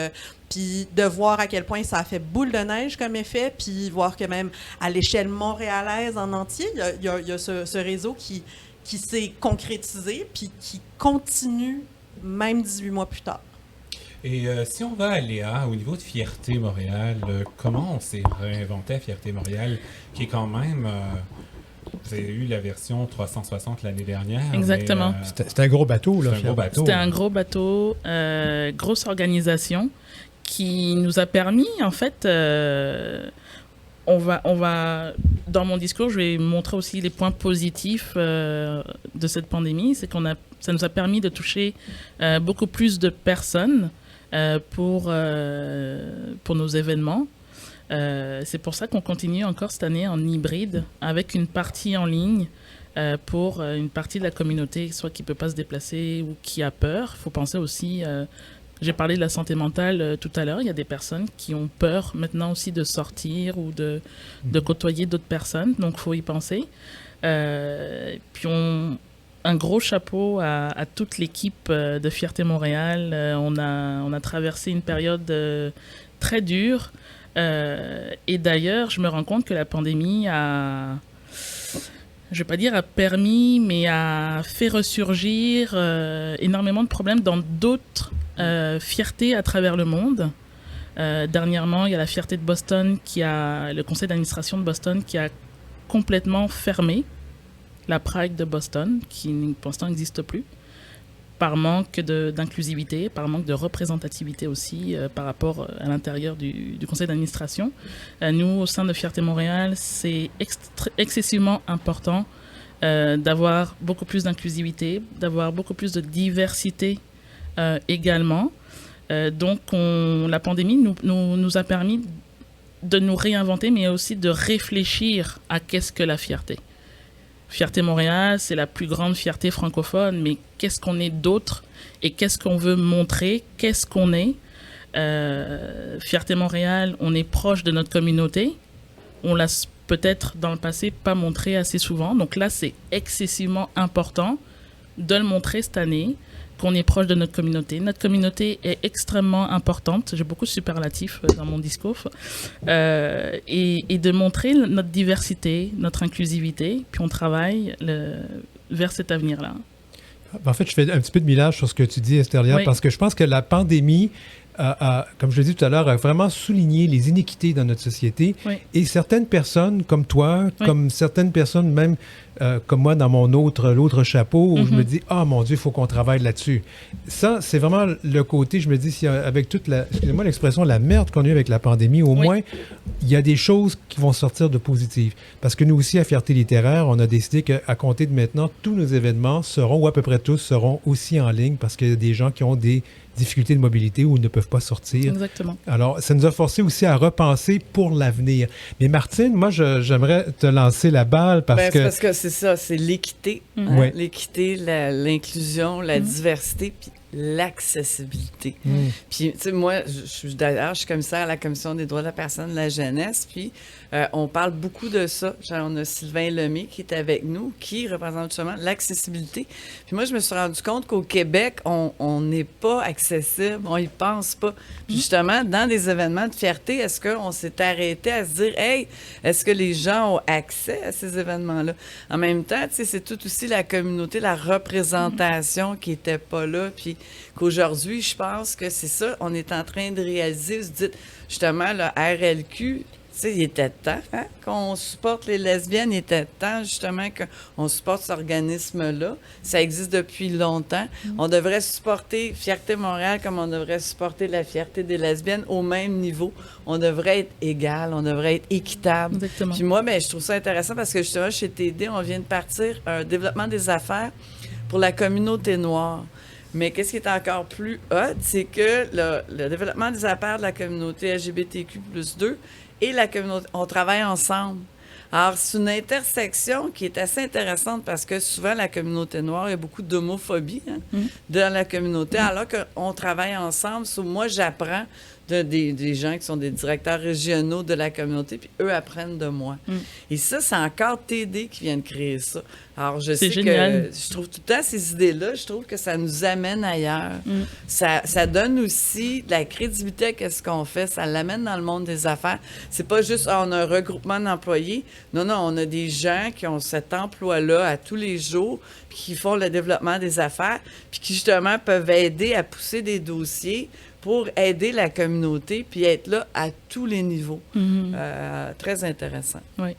Puis de voir à quel point ça a fait boule de neige comme effet, puis voir que même à l'échelle montréalaise en entier, il y a ce réseau qui s'est concrétisé, puis qui continue même 18 mois plus tard. Et si on va à Léa, au niveau de Fierté Montréal, comment on s'est réinventé à Fierté Montréal, qui est quand même... vous avez eu la version 360 l'année dernière. Exactement. C'était un gros bateau, là. C'était un gros bateau, grosse organisation qui nous a permis, en fait... On va, dans mon discours, je vais montrer aussi les points positifs de cette pandémie. C'est ça nous a permis de toucher beaucoup plus de personnes pour nos événements. C'est pour ça qu'on continue encore cette année en hybride, avec une partie en ligne pour une partie de la communauté, soit qui ne peut pas se déplacer ou qui a peur. Il faut penser aussi... J'ai parlé de la santé mentale tout à l'heure. Il y a des personnes qui ont peur maintenant aussi de sortir ou de côtoyer d'autres personnes. Donc, il faut y penser. Puis, un gros chapeau à toute l'équipe de Fierté Montréal. On a traversé une période très dure. Et d'ailleurs, je me rends compte que la pandémie a... je ne vais pas dire a permis, mais a fait ressurgir énormément de problèmes dans d'autres fiertés à travers le monde. Dernièrement, il y a la fierté de Boston, le conseil d'administration de Boston qui a complètement fermé la Pride de Boston, qui pour l'instant n'existe plus, par manque d'inclusivité, par manque de représentativité aussi par rapport à l'intérieur du conseil d'administration. Nous, au sein de Fierté Montréal, c'est excessivement important d'avoir beaucoup plus d'inclusivité, d'avoir beaucoup plus de diversité également. Donc, la pandémie nous a permis de nous réinventer, mais aussi de réfléchir à qu'est-ce que la fierté. Fierté Montréal, c'est la plus grande fierté francophone, mais qu'est-ce qu'on est d'autre et qu'est-ce qu'on veut montrer, qu'est-ce qu'on est. Fierté Montréal, on est proche de notre communauté. On l'a peut-être dans le passé pas montré assez souvent. Donc là, c'est excessivement important de le montrer cette année, qu'on est proche de notre communauté. Notre communauté est extrêmement importante. J'ai beaucoup de superlatifs dans mon discours. Et de montrer notre diversité, notre inclusivité. Puis on travaille. Le vers cet avenir-là. En fait, je fais un petit peu de millage sur ce que tu dis, Esther-Lia, Oui. parce que je pense que la pandémie, comme je l'ai dit tout à l'heure, a vraiment souligné les inéquités dans notre société. Oui. Et certaines personnes, comme toi, Oui. comme certaines personnes, même comme moi dans l'autre chapeau, où je me dis, ah mon Dieu, il faut qu'on travaille là-dessus. Ça, c'est vraiment le côté, je me dis, si avec toute excusez-moi l'expression, la merde qu'on a eue avec la pandémie, au moins, il y a des choses qui vont sortir de positives. Parce que nous aussi, à Fierté littéraire, on a décidé qu'à compter de maintenant, tous nos événements seront, ou à peu près tous, seront aussi en ligne parce qu'il y a des gens qui ont des difficultés de mobilité ou ne peuvent pas sortir. Exactement. Alors, ça nous a forcé aussi à repenser pour l'avenir. Mais Martine, moi, j'aimerais te lancer la balle parce que... Parce que c'est ça, c'est l'équité. Hein? Ouais. L'équité, l'inclusion, la diversité, puis l'accessibilité. Puis, tu sais, moi, je suis commissaire à la Commission des droits de la personne et de la jeunesse, puis on parle beaucoup de ça. Genre, on a Sylvain Lemay qui est avec nous, qui représente justement l'accessibilité. Puis moi, je me suis rendu compte qu'au Québec, on n'est pas accessible, on y pense pas. Puis justement, dans des événements de fierté, est-ce qu'on s'est arrêté à se dire, hey, est-ce que les gens ont accès à ces événements-là? En même temps, tu sais, c'est tout aussi la communauté, la représentation qui était pas là, puis qu'aujourd'hui, je pense que c'est ça, on est en train de réaliser. Vous dites, justement, le RLQ, tu sais, il était temps qu'on supporte les lesbiennes, il était temps, justement, qu'on supporte cet organisme-là. Ça existe depuis longtemps. On devrait supporter Fierté Montréal comme on devrait supporter la fierté des lesbiennes au même niveau. On devrait être égal, on devrait être équitable. Exactement. Puis moi, ben, je trouve ça intéressant parce que, justement, chez TD, on vient de partir un développement des affaires pour la communauté noire. Mais qu'est-ce qui est encore plus hot, c'est que le développement des affaires de la communauté LGBTQ+2 et la communauté, on travaille ensemble. Alors, c'est une intersection qui est assez intéressante parce que souvent, la communauté noire, il y a beaucoup d'homophobie dans la communauté, alors qu'on travaille ensemble. Moi, j'apprends des gens qui sont des directeurs régionaux de la communauté, puis eux apprennent de moi. Et ça, c'est encore TD qui vient de créer ça. Alors, je sais génial. que je trouve tout le temps ces idées-là, je trouve que ça nous amène ailleurs. Ça donne aussi de la crédibilité à ce qu'on fait, ça l'amène dans le monde des affaires. C'est pas juste, on a un regroupement d'employés. Non, on a des gens qui ont cet emploi-là à tous les jours, puis qui font le développement des affaires, puis qui, justement, peuvent aider à pousser des dossiers pour aider la communauté, puis être là à tous les niveaux. Très intéressant. Oui.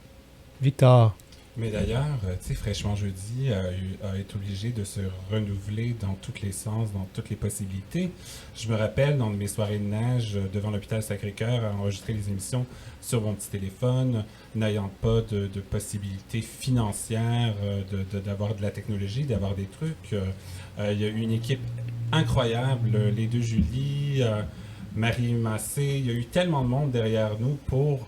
Victor. Mais d'ailleurs, tu sais, Fraîchement Jeudi a été obligé de se renouveler dans tous les sens, dans toutes les possibilités. Je me rappelle, dans mes soirées de neige, devant l'hôpital Sacré-Cœur, à enregistrer les émissions sur mon petit téléphone, n'ayant pas de possibilités financières d'avoir de la technologie, d'avoir des trucs. Il y a eu une équipe incroyable, les deux Julie, Marie Massé, il y a eu tellement de monde derrière nous pour...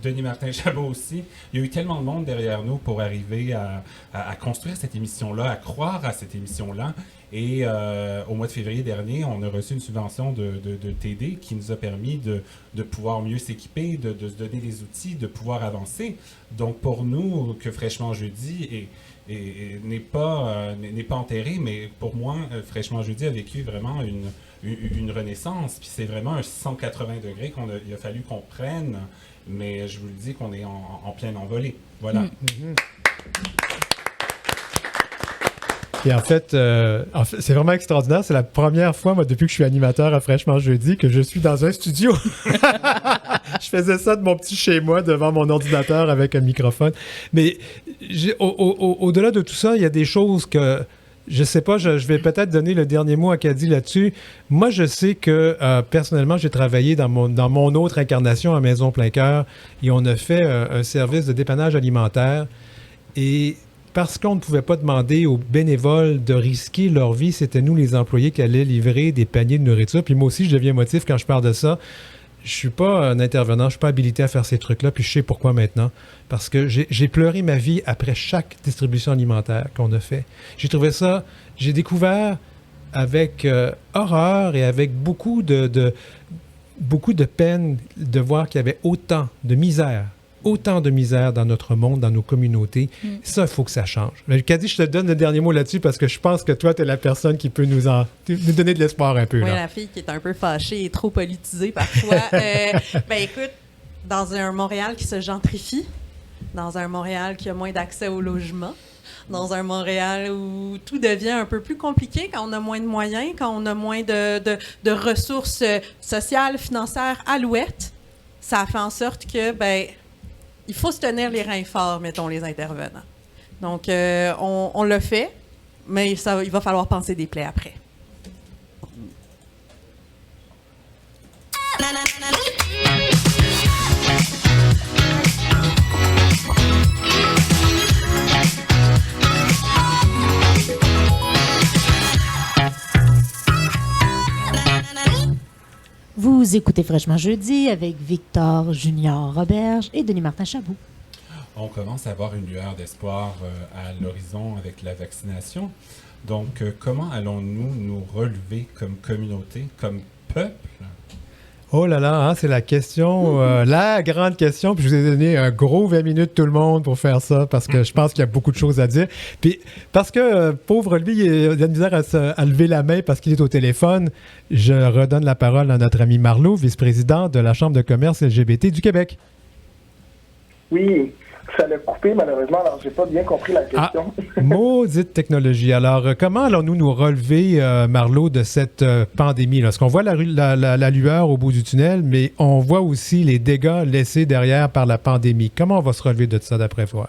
Denis Martin-Chabot aussi. Il y a eu tellement de monde derrière nous pour arriver à construire cette émission-là, à croire à cette émission-là. Et au mois de février dernier, on a reçu une subvention de TD qui nous a permis de pouvoir mieux s'équiper, de se donner des outils, de pouvoir avancer. Donc pour nous, que Fraîchement Jeudi n'est pas enterré, mais pour moi, Fraîchement Jeudi a vécu vraiment une renaissance. Puis c'est vraiment un 180 degrés qu'il a fallu qu'on prenne. Mais je vous le dis qu'on est en pleine envolée. Voilà. Et en fait, c'est vraiment extraordinaire. C'est la première fois, moi, depuis que je suis animateur à Fraîchement Jeudi, que je suis dans un studio. Je faisais ça de mon petit chez-moi, devant mon ordinateur avec un microphone. Mais au-delà de tout ça, il y a des choses que... Je sais pas, je vais peut-être donner le dernier mot à Caddy là-dessus. Moi, je sais que, personnellement, j'ai travaillé dans mon autre incarnation à Maison Plein Cœur et on a fait un service de dépannage alimentaire. Et parce qu'on ne pouvait pas demander aux bénévoles de risquer leur vie, c'était nous, les employés, qui allaient livrer des paniers de nourriture. Puis moi aussi, je deviens émotif quand je parle de ça. Je suis pas un intervenant, je suis pas habilité à faire ces trucs-là, puis je sais pourquoi maintenant. Parce que j'ai pleuré ma vie après chaque distribution alimentaire qu'on a fait. J'ai découvert avec horreur et avec beaucoup de peine de voir qu'il y avait autant de misère dans notre monde, dans nos communautés. Ça, il faut que ça change. Caddy, je te donne le dernier mot là-dessus parce que je pense que toi, tu es la personne qui peut nous donner de l'espoir un peu. Oui, là. la fille qui est un peu fâchée et trop politisée parfois. Écoute, dans un Montréal qui se gentrifie, dans un Montréal qui a moins d'accès au logement, dans un Montréal où tout devient un peu plus compliqué quand on a moins de moyens, quand on a moins de ressources sociales, financières, alouettes. Ça fait en sorte que, il faut se tenir les reins forts, mettons, les intervenants. Donc, on le fait, mais il va falloir penser des plaies après. Vous écoutez Fraîchement Jeudi avec Victor Junior Roberge et Denis Martin Chabot. On commence à avoir une lueur d'espoir à l'horizon avec la vaccination. Donc, comment allons-nous nous relever comme communauté, comme peuple? Oh là là, hein, c'est la question, la grande question. Puis je vous ai donné un gros 20 minutes tout le monde pour faire ça parce que je pense qu'il y a beaucoup de choses à dire. Puis parce que, pauvre lui, il a de la misère à lever la main parce qu'il est au téléphone, je redonne la parole à notre ami Marleau, vice-président de la Chambre de commerce LGBT du Québec. Oui, ça l'a coupé malheureusement, alors j'ai pas bien compris la question. Maudite technologie. Alors, comment allons-nous nous relever, Marleau, de cette pandémie? Là? Parce qu'on voit la lueur au bout du tunnel, mais on voit aussi les dégâts laissés derrière par la pandémie. Comment on va se relever de ça, d'après vous?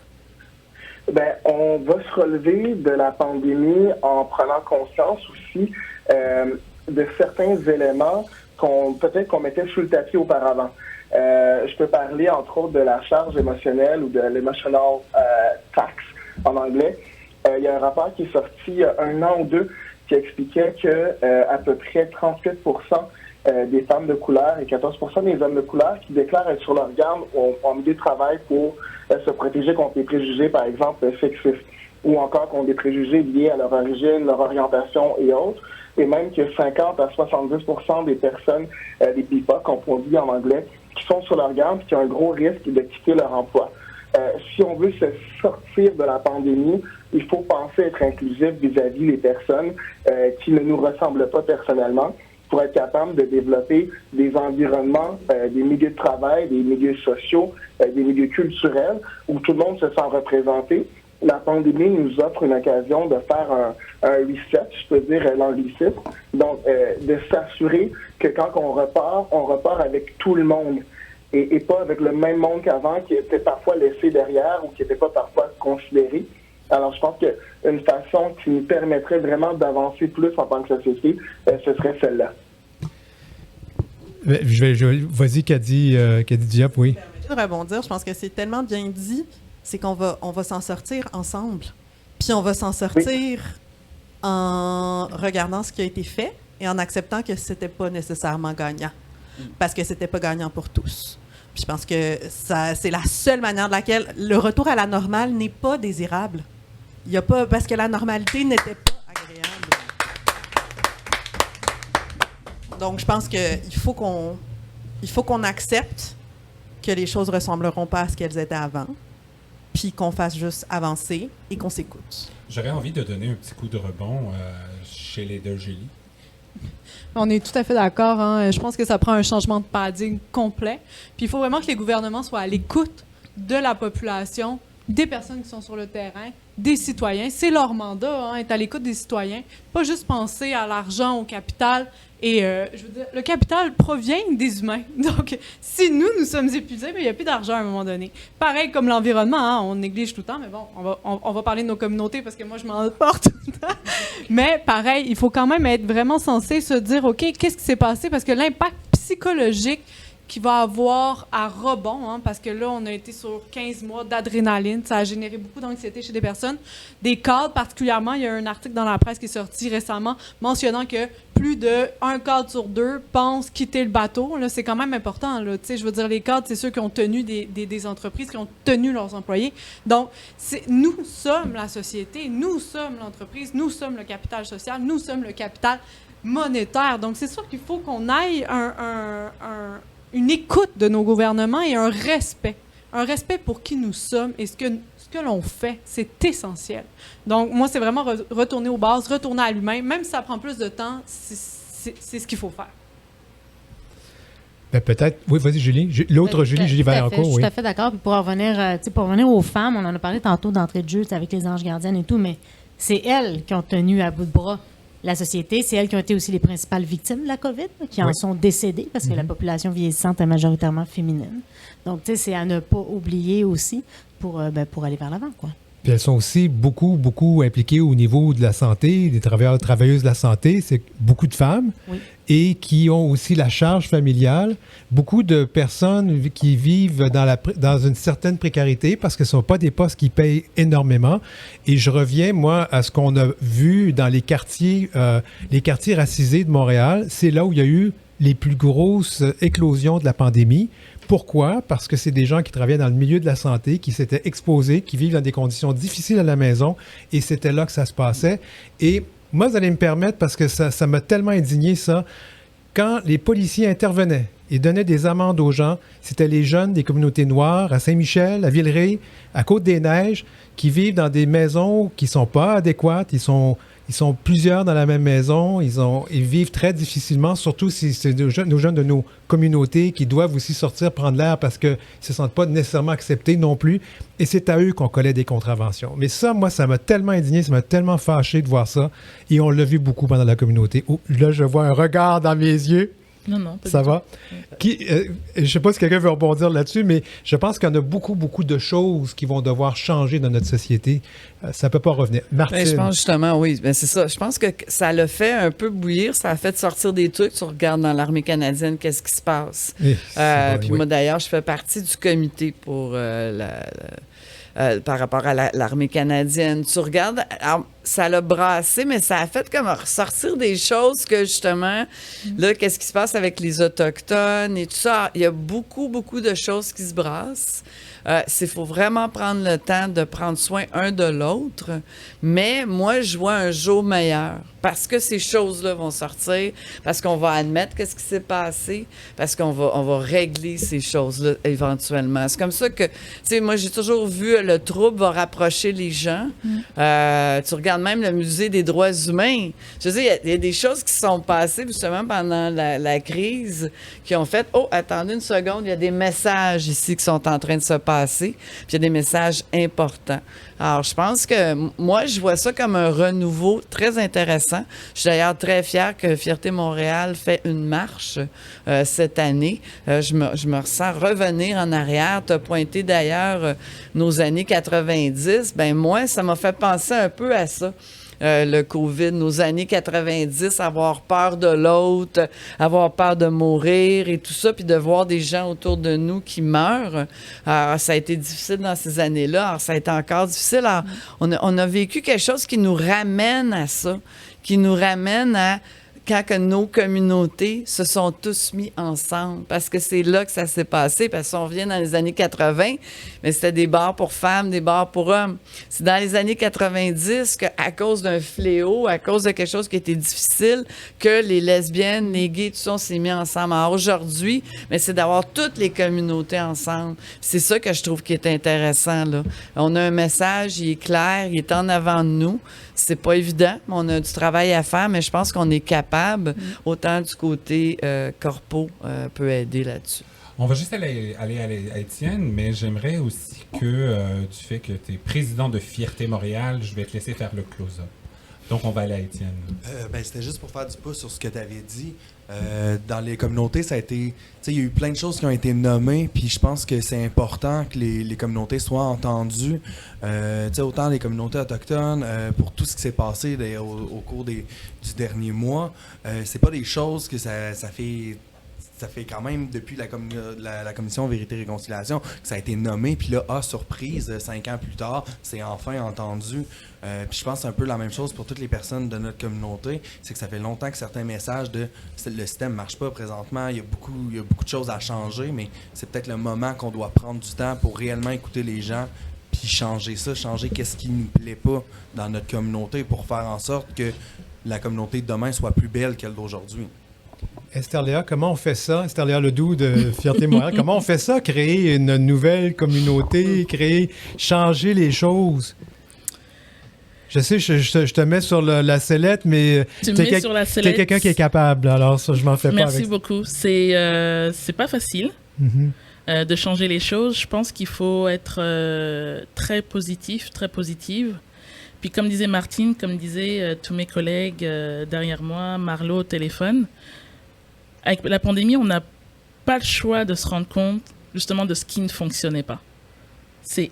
On va se relever de la pandémie en prenant conscience aussi de certains éléments qu'on mettait sous le tapis auparavant. Je peux parler, entre autres, de la charge émotionnelle ou de l'emotional tax en anglais. Il y a un rapport qui est sorti il y a 1 an ou 2 qui expliquait que à peu près 38% des femmes de couleur et 14% des hommes de couleur qui déclarent être sur leur garde en milieu de travail pour se protéger contre les préjugés, par exemple, sexistes, ou encore contre des préjugés liés à leur origine, leur orientation et autres. Et même que 50 à 70% des personnes, des BIPOC, qu'on dit en anglais, qui sont sur leur garde et qui ont un gros risque de quitter leur emploi. Si on veut se sortir de la pandémie, il faut penser être inclusif vis-à-vis des personnes qui ne nous ressemblent pas personnellement pour être capable de développer des environnements, des milieux de travail, des milieux sociaux, des milieux culturels où tout le monde se sent représenté. La pandémie nous offre une occasion de faire un reset, je peux dire l'anglicisme, donc de s'assurer que quand on repart avec tout le monde et pas avec le même monde qu'avant qui était parfois laissé derrière ou qui n'était pas parfois considéré. Alors je pense qu'une façon qui nous permettrait vraiment d'avancer plus en tant que société, ce serait celle-là. Vas-y, Kadi Diop, oui. Je vais rebondir, je pense que c'est tellement bien dit. C'est qu'on va s'en sortir ensemble. Puis on va s'en sortir en regardant ce qui a été fait et en acceptant que c'était pas nécessairement gagnant. Parce que c'était pas gagnant pour tous. Puis je pense que c'est la seule manière de laquelle le retour à la normale n'est pas désirable. Il y a pas, parce que la normalité n'était pas agréable. Donc je pense qu'il faut qu'on accepte que les choses ne ressembleront pas à ce qu'elles étaient avant. Puis qu'on fasse juste avancer et qu'on s'écoute. J'aurais envie de donner un petit coup de rebond chez les deux Julie. On est tout à fait d'accord. Hein? Je pense que ça prend un changement de paradigme complet. Puis il faut vraiment que les gouvernements soient à l'écoute de la population, des personnes qui sont sur le terrain, des citoyens. C'est leur mandat, hein, être à l'écoute des citoyens. Pas juste penser à l'argent, au capital. Et je veux dire, le capital provient des humains. Donc, si nous sommes épuisés, il n'y a plus d'argent à un moment donné. Pareil comme l'environnement, hein, on néglige tout le temps, mais bon, on va parler de nos communautés parce que moi, je m'en porte tout le temps. Mais pareil, il faut quand même être vraiment censé se dire, OK, qu'est-ce qui s'est passé? Parce que l'impact psychologique qu'il va avoir à rebond, hein, parce que là, on a été sur 15 mois d'adrénaline. Ça a généré beaucoup d'anxiété chez des personnes. Des cadres, particulièrement, il y a un article dans la presse qui est sorti récemment mentionnant que plus de 1 cadre sur 2 pense quitter le bateau. Là, c'est quand même important. Là. Je veux dire, les cadres, c'est ceux qui ont tenu des entreprises, qui ont tenu leurs employés. Donc, nous sommes la société, nous sommes l'entreprise, nous sommes le capital social, nous sommes le capital monétaire. Donc, c'est sûr qu'il faut qu'on aille une écoute de nos gouvernements et un respect. Un respect pour qui nous sommes et ce que l'on fait. C'est essentiel. Donc, moi, c'est vraiment retourner aux bases, retourner à l'humain. Même si ça prend plus de temps, c'est ce qu'il faut faire. Ben peut-être. Oui, vas-y, Julie. L'autre Julie Tout à fait, Vaillancourt, je suis oui. tout à fait d'accord. Puis pour revenir aux femmes, on en a parlé tantôt d'entrée de jeu avec les anges gardiennes et tout, mais c'est elles qui ont tenu à bout de bras la société. C'est elles qui ont été aussi les principales victimes de la COVID, qui en sont décédées parce que la population vieillissante est majoritairement féminine. Donc, tu sais, c'est à ne pas oublier aussi pour aller vers l'avant, quoi. Puis elles sont aussi beaucoup, beaucoup impliquées au niveau de la santé, des travailleurs, travailleuses de la santé. C'est beaucoup de femmes et qui ont aussi la charge familiale. Beaucoup de personnes qui vivent dans une certaine précarité parce que ce ne sont pas des postes qui payent énormément. Et je reviens, moi, à ce qu'on a vu dans les quartiers racisés de Montréal. C'est là où il y a eu les plus grosses éclosions de la pandémie. Pourquoi? Parce que c'est des gens qui travaillaient dans le milieu de la santé, qui s'étaient exposés, qui vivent dans des conditions difficiles à la maison, et c'était là que ça se passait. Et moi, vous allez me permettre, parce que ça m'a tellement indigné, ça, quand les policiers intervenaient et donnaient des amendes aux gens, c'était les jeunes des communautés noires à Saint-Michel, à Villeray, à Côte-des-Neiges, qui vivent dans des maisons qui ne sont pas adéquates, ils sont plusieurs dans la même maison. Ils vivent très difficilement, surtout si c'est nos jeunes de nos communautés qui doivent aussi sortir prendre l'air parce qu'ils ne se sentent pas nécessairement acceptés non plus. Et c'est à eux qu'on collait des contraventions. Mais ça, moi, ça m'a tellement indigné, ça m'a tellement fâché de voir ça. Et on l'a vu beaucoup pendant la communauté. Oh, là, je vois un regard dans mes yeux. Non, ça va? Je ne sais pas si quelqu'un veut rebondir là-dessus, mais je pense qu'il y en a beaucoup, beaucoup de choses qui vont devoir changer dans notre société. Ça ne peut pas revenir. Martine? Ben, je pense justement, oui, ben, c'est ça. Je pense que ça l'a fait un peu bouillir, ça a fait sortir des trucs. Tu regardes dans l'armée canadienne, qu'est-ce qui se passe. Puis moi, d'ailleurs, je fais partie du comité pour par rapport à l'armée canadienne. Tu regardes, alors, ça l'a brassé, mais ça a fait comme ressortir des choses que, justement, là, qu'est-ce qui se passe avec les Autochtones et tout ça. Il y a beaucoup, beaucoup de choses qui se brassent. Il faut vraiment prendre le temps de prendre soin un de l'autre. Mais moi, je vois un jour meilleur parce que ces choses-là vont sortir, parce qu'on va admettre qu'est-ce qui s'est passé, parce qu'on va régler ces choses-là éventuellement. C'est comme ça que, tu sais, moi, j'ai toujours vu le trouble va rapprocher les gens. Tu regardes même le Musée des droits humains. Je veux dire, il y a des choses qui sont passées justement pendant la crise qui ont fait « Oh, attendez une seconde, il y a des messages ici qui sont en train de se passer. » Puis il y a des messages importants. Alors, je pense que moi, je vois ça comme un renouveau très intéressant. Je suis d'ailleurs très fière que Fierté Montréal fait une marche cette année. Je me ressens revenir en arrière. Tu as pointé d'ailleurs nos années 90. Ben moi, ça m'a fait penser un peu à ça. Le COVID, nos années 90, avoir peur de l'autre, avoir peur de mourir et tout ça, puis de voir des gens autour de nous qui meurent. Alors, ça a été difficile dans ces années-là. Alors, ça a été encore difficile. Alors, on a vécu quelque chose qui nous ramène à ça, qui nous ramène à quand que nos communautés se sont tous mis ensemble, parce que c'est là que ça s'est passé, parce qu'on revient dans les années 80, mais c'était des bars pour femmes, des bars pour hommes. C'est dans les années 90 qu'à cause d'un fléau, à cause de quelque chose qui était difficile, que les lesbiennes, les gays, tout ça, on s'est mis ensemble. Alors aujourd'hui, mais c'est d'avoir toutes les communautés ensemble. C'est ça que je trouve qui est intéressant, là. On a un message, il est clair, il est en avant de nous. C'est pas évident, mais on a du travail à faire, mais je pense qu'on est capable, autant du côté corpo peut aider là-dessus. On va juste aller à Étienne, mais j'aimerais aussi que du fait que tu es président de Fierté Montréal, je vais te laisser faire le close-up. Donc, on va aller à Étienne. C'était juste pour faire du pouce sur ce que tu avais dit. Dans les communautés, ça a été... Il y a eu plein de choses qui ont été nommées, puis je pense que c'est important que les communautés soient entendues. Autant les communautés autochtones, pour tout ce qui s'est passé au cours du dernier mois, c'est pas des choses que ça fait... Ça fait quand même, depuis la commission Vérité-Réconciliation, que ça a été nommé. Puis là, surprise, 5 ans plus tard, c'est enfin entendu. Puis je pense que c'est un peu la même chose pour toutes les personnes de notre communauté. C'est que ça fait longtemps que certains messages de le système ne marche pas présentement, il y a beaucoup de choses à changer, mais c'est peut-être le moment qu'on doit prendre du temps pour réellement écouter les gens puis changer qu'est-ce qui ne nous plaît pas dans notre communauté pour faire en sorte que la communauté de demain soit plus belle qu'elle d'aujourd'hui. Esther Léa, comment on fait ça? Esther Léa Ledoux de Fierté Montréal, comment on fait ça? Créer une nouvelle communauté, changer les choses? Je sais, je te mets sur la sellette, mais t'es sur la sellette. T'es quelqu'un qui est capable, alors ça, je m'en fais pas avec. Merci beaucoup. C'est pas facile de changer les choses. Je pense qu'il faut être très positif, très positive. Puis comme disait Martine, comme disaient tous mes collègues derrière moi, Marlo au téléphone, avec la pandémie, on n'a pas le choix de se rendre compte justement de ce qui ne fonctionnait pas. C'est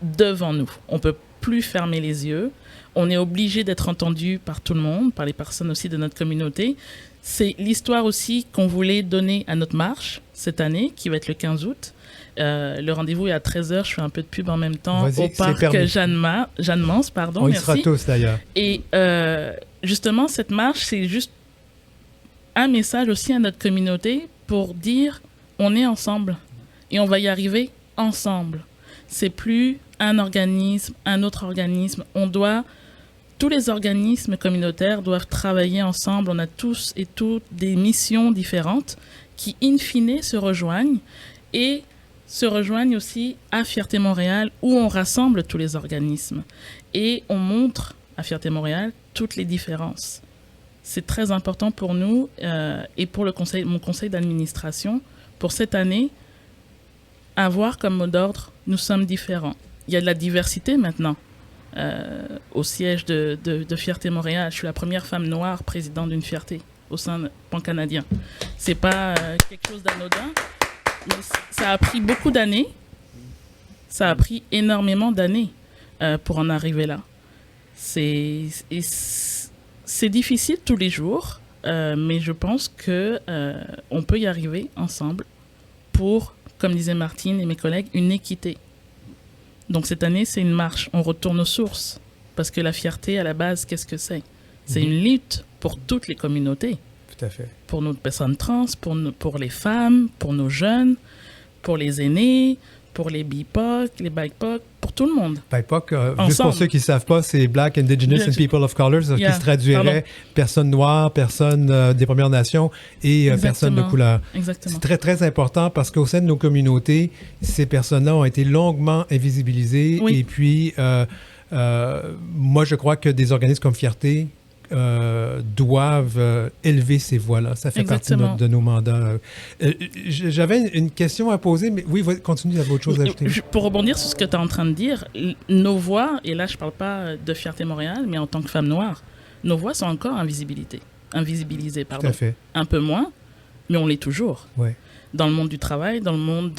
devant nous. On peut plus fermer les yeux. On est obligé d'être entendu par tout le monde, par les personnes aussi de notre communauté. C'est l'histoire aussi qu'on voulait donner à notre marche cette année, qui va être le 15 août. Le rendez-vous est à 13h. Je fais un peu de pub en même temps au parc Jeanne Mance. On y sera tous d'ailleurs. Et justement, cette marche, c'est juste un message aussi à notre communauté pour dire on est ensemble et on va y arriver ensemble. C'est plus un organisme, un autre organisme. Tous les organismes communautaires doivent travailler ensemble. On a tous et toutes des missions différentes qui, in fine, se rejoignent et se rejoignent aussi à Fierté Montréal où on rassemble tous les organismes. Et on montre à Fierté Montréal toutes les différences. C'est très important pour nous et pour mon conseil d'administration pour cette année, avoir comme mot d'ordre « Nous sommes différents ». Il y a de la diversité maintenant au siège de Fierté Montréal. Je suis la première femme noire présidente d'une fierté au sein pan-canadien. C'est pas quelque chose d'anodin, mais ça a pris beaucoup d'années. Ça a pris énormément d'années pour en arriver là. C'est difficile tous les jours, mais je pense que on peut y arriver ensemble pour, comme disait Martine et mes collègues, une équité. Donc cette année, c'est une marche. On retourne aux sources. Parce que la fierté, à la base, qu'est-ce que c'est? C'est une lutte pour toutes les communautés. Tout à fait. Pour nos personnes trans, pour les femmes, pour nos jeunes, pour les aînés, pour les BIPOC, les BIPOC, pour tout le monde. BIPOC, juste pour ceux qui ne savent pas, c'est Black, Indigenous and People of Color, qui se traduirait personnes noires, personnes des Premières Nations et personnes de couleur. Exactement. C'est très, très important parce qu'au sein de nos communautés, ces personnes-là ont été longuement invisibilisées. Oui. Et puis, moi, je crois que des organismes comme Fierté doivent élever ces voix-là. Ça fait partie de nos mandats. J'avais une question à poser, mais oui, continue, d'avoir autre chose à ajouter. Pour rebondir sur ce que tu es en train de dire, nos voix, et là je ne parle pas de Fierté Montréal, mais en tant que femme noire, nos voix sont encore invisibilisées. Tout à fait. Un peu moins, mais on l'est toujours. Ouais. Dans le monde du travail, dans le monde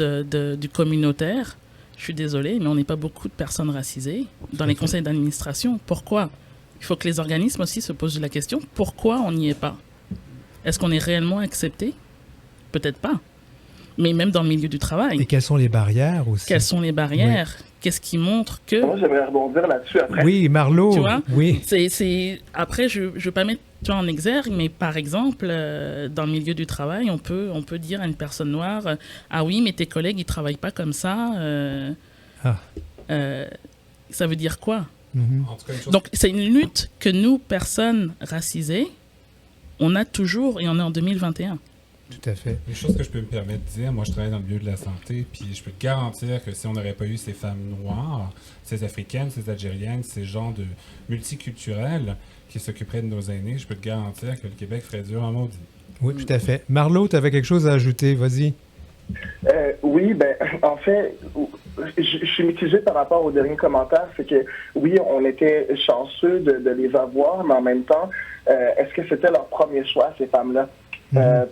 du communautaire, je suis désolée, mais on n'est pas beaucoup de personnes racisées dans les conseils d'administration. Pourquoi ? Il faut que les organismes aussi se posent la question, pourquoi on n'y est pas? Est-ce qu'on est réellement accepté? Peut-être pas. Mais même dans le milieu du travail. Et quelles sont les barrières aussi? Quelles sont les barrières? Oui. Qu'est-ce qui montre que... Moi, j'aimerais rebondir là-dessus après. Oui, Marlo. Tu vois? Oui. Après, je ne veux pas mettre en exergue, mais par exemple, dans le milieu du travail, on peut dire à une personne noire, ah oui, mais tes collègues, ils ne travaillent pas comme ça. Ça veut dire quoi? Donc, c'est une lutte que nous, personnes racisées, on a toujours et on est en 2021. Tout à fait. Une chose que je peux me permettre de dire, moi je travaille dans le milieu de la santé, puis je peux te garantir que si on n'aurait pas eu ces femmes noires, ces africaines, ces algériennes, ces gens de multiculturels qui s'occuperaient de nos aînés, je peux te garantir que le Québec ferait dur en maudit. Oui, tout à fait. Marlo, tu avais quelque chose à ajouter, vas-y. Oui, en fait, je suis mitigé par rapport au dernier commentaire. C'est que, oui, on était chanceux de les avoir, mais en même temps, est-ce que c'était leur premier choix, ces femmes-là?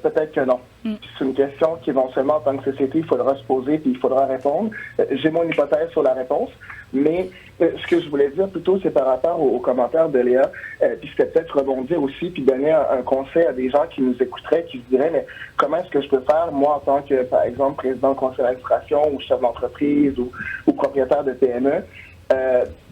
Peut-être que non. C'est une question qu'éventuellement, en tant que société, il faudra se poser puis il faudra répondre. J'ai mon hypothèse sur la réponse, mais ce que je voulais dire plutôt, c'est par rapport aux commentaires de Léa, puis c'était peut-être rebondir aussi puis donner un conseil à des gens qui nous écouteraient, qui se diraient, mais comment est-ce que je peux faire, moi, en tant que, par exemple, président du conseil d'administration ou chef d'entreprise ou propriétaire de PME,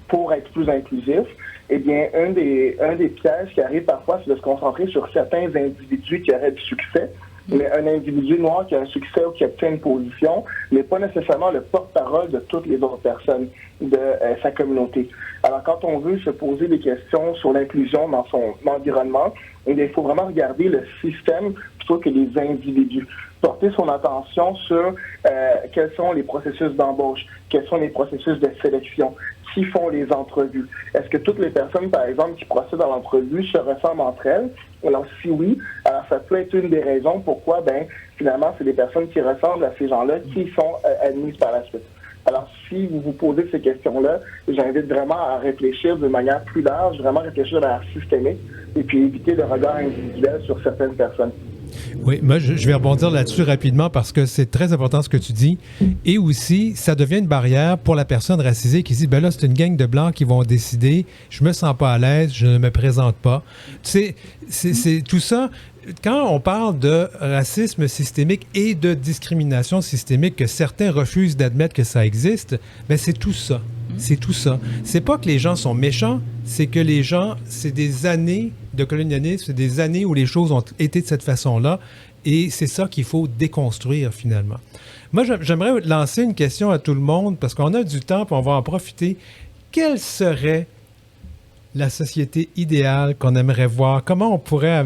pour être plus inclusif? Eh bien, un des pièges qui arrive parfois, c'est de se concentrer sur certains individus qui auraient du succès. Mais un individu noir qui a un succès ou qui obtient une position n'est pas nécessairement le porte-parole de toutes les autres personnes de sa communauté. Alors, quand on veut se poser des questions sur l'inclusion dans son environnement, il faut vraiment regarder le système plutôt que les individus. Porter son attention sur quels sont les processus d'embauche, quels sont les processus de sélection. qui font les entrevues. Est-ce que toutes les personnes, par exemple, qui procèdent à l'entrevue se ressemblent entre elles? Alors, si oui, alors ça peut être une des raisons pourquoi, finalement, c'est des personnes qui ressemblent à ces gens-là qui sont admises par la suite. Alors, si vous vous posez ces questions-là, j'invite vraiment à réfléchir de manière plus large, vraiment réfléchir de manière systémique, et puis éviter le regard individuel sur certaines personnes. Oui, moi, je vais rebondir là-dessus rapidement parce que c'est très important ce que tu dis. Et aussi, ça devient une barrière pour la personne racisée qui dit, ben là, c'est une gang de Blancs qui vont décider, je me sens pas à l'aise, je ne me présente pas. Tu sais, c'est tout ça. Quand on parle de racisme systémique et de discrimination systémique, que certains refusent d'admettre que ça existe, ben c'est tout ça. C'est tout ça. C'est pas que les gens sont méchants, c'est que les gens, c'est des années de colonialisme, c'est des années où les choses ont été de cette façon-là, et c'est ça qu'il faut déconstruire finalement. Moi, j'aimerais lancer une question à tout le monde, parce qu'on a du temps, puis on va en profiter. Quelle serait la société idéale qu'on aimerait voir? Comment on pourrait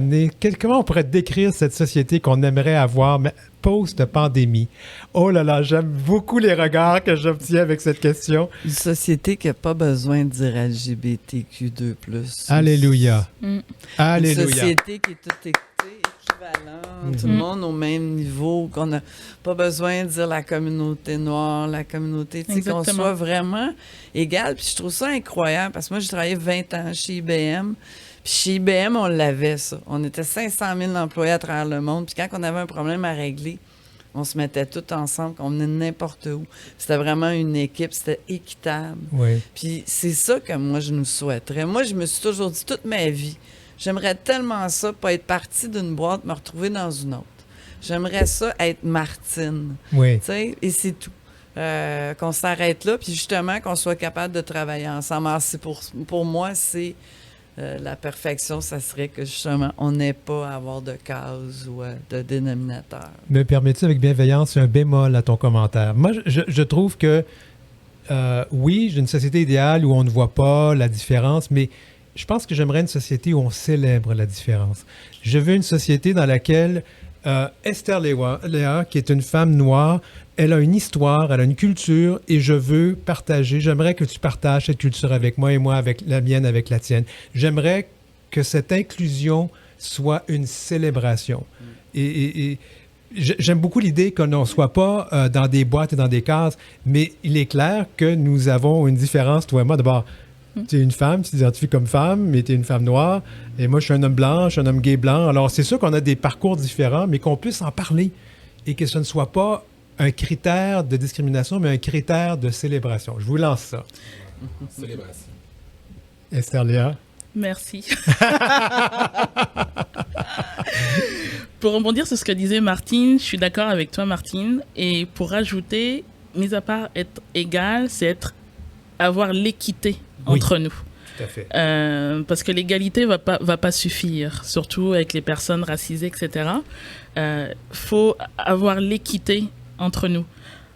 comment on pourrait décrire cette société qu'on aimerait avoir post-pandémie? Oh là là, j'aime beaucoup les regards que j'obtiens avec cette question. Une société qui n'a pas besoin de dire LGBTQ2+. Alléluia. Alléluia. Une société qui est toute équivalente, tout le monde au même niveau, qu'on n'a pas besoin de dire la communauté noire, la communauté, tu sais, qu'on soit vraiment égal. Puis je trouve ça incroyable, parce que moi, j'ai travaillé 20 ans chez IBM. Puis chez IBM, on l'avait, ça. On était 500 000 employés à travers le monde. Puis quand on avait un problème à régler, on se mettait tous ensemble, on venait n'importe où. C'était vraiment une équipe, c'était équitable. Oui. Puis c'est ça que moi, je nous souhaiterais. Moi, je me suis toujours dit, toute ma vie, j'aimerais tellement ça, pas être partie d'une boîte, me retrouver dans une autre. J'aimerais ça être Martine. Oui. Tu sais, et c'est tout. Qu'on s'arrête là, puis justement, qu'on soit capable de travailler ensemble. Alors, pour moi, c'est la perfection, ça serait que justement, on n'ait pas à avoir de case ou de dénominateur. Me permets-tu avec bienveillance un bémol à ton commentaire? Moi, je trouve que, oui, j'ai une société idéale où on ne voit pas la différence, mais je pense que j'aimerais une société où on célèbre la différence. Je veux une société dans laquelle Esther Léa, qui est une femme noire, elle a une histoire, elle a une culture, et je veux partager. J'aimerais que tu partages cette culture avec moi et moi avec la mienne, avec la tienne. J'aimerais que cette inclusion soit une célébration. Et j'aime beaucoup l'idée qu'on ne soit pas dans des boîtes et dans des cases, mais il est clair que nous avons une différence, toi et moi. D'abord, tu es une femme, tu t'identifies comme femme, mais tu es une femme noire. Et moi, je suis un homme blanc, je suis un homme gay blanc. Alors, c'est sûr qu'on a des parcours différents, mais qu'on puisse en parler et que ce ne soit pas un critère de discrimination, mais un critère de célébration. Je vous lance ça. Célébration. Esther Léa. Merci. Pour rebondir sur ce que disait Martine, je suis d'accord avec toi, Martine. Et pour rajouter, mis à part être égal, c'est avoir l'équité entre nous. Tout à fait. Parce que l'égalité va pas suffire, surtout avec les personnes racisées, etc. Faut avoir l'équité entre nous.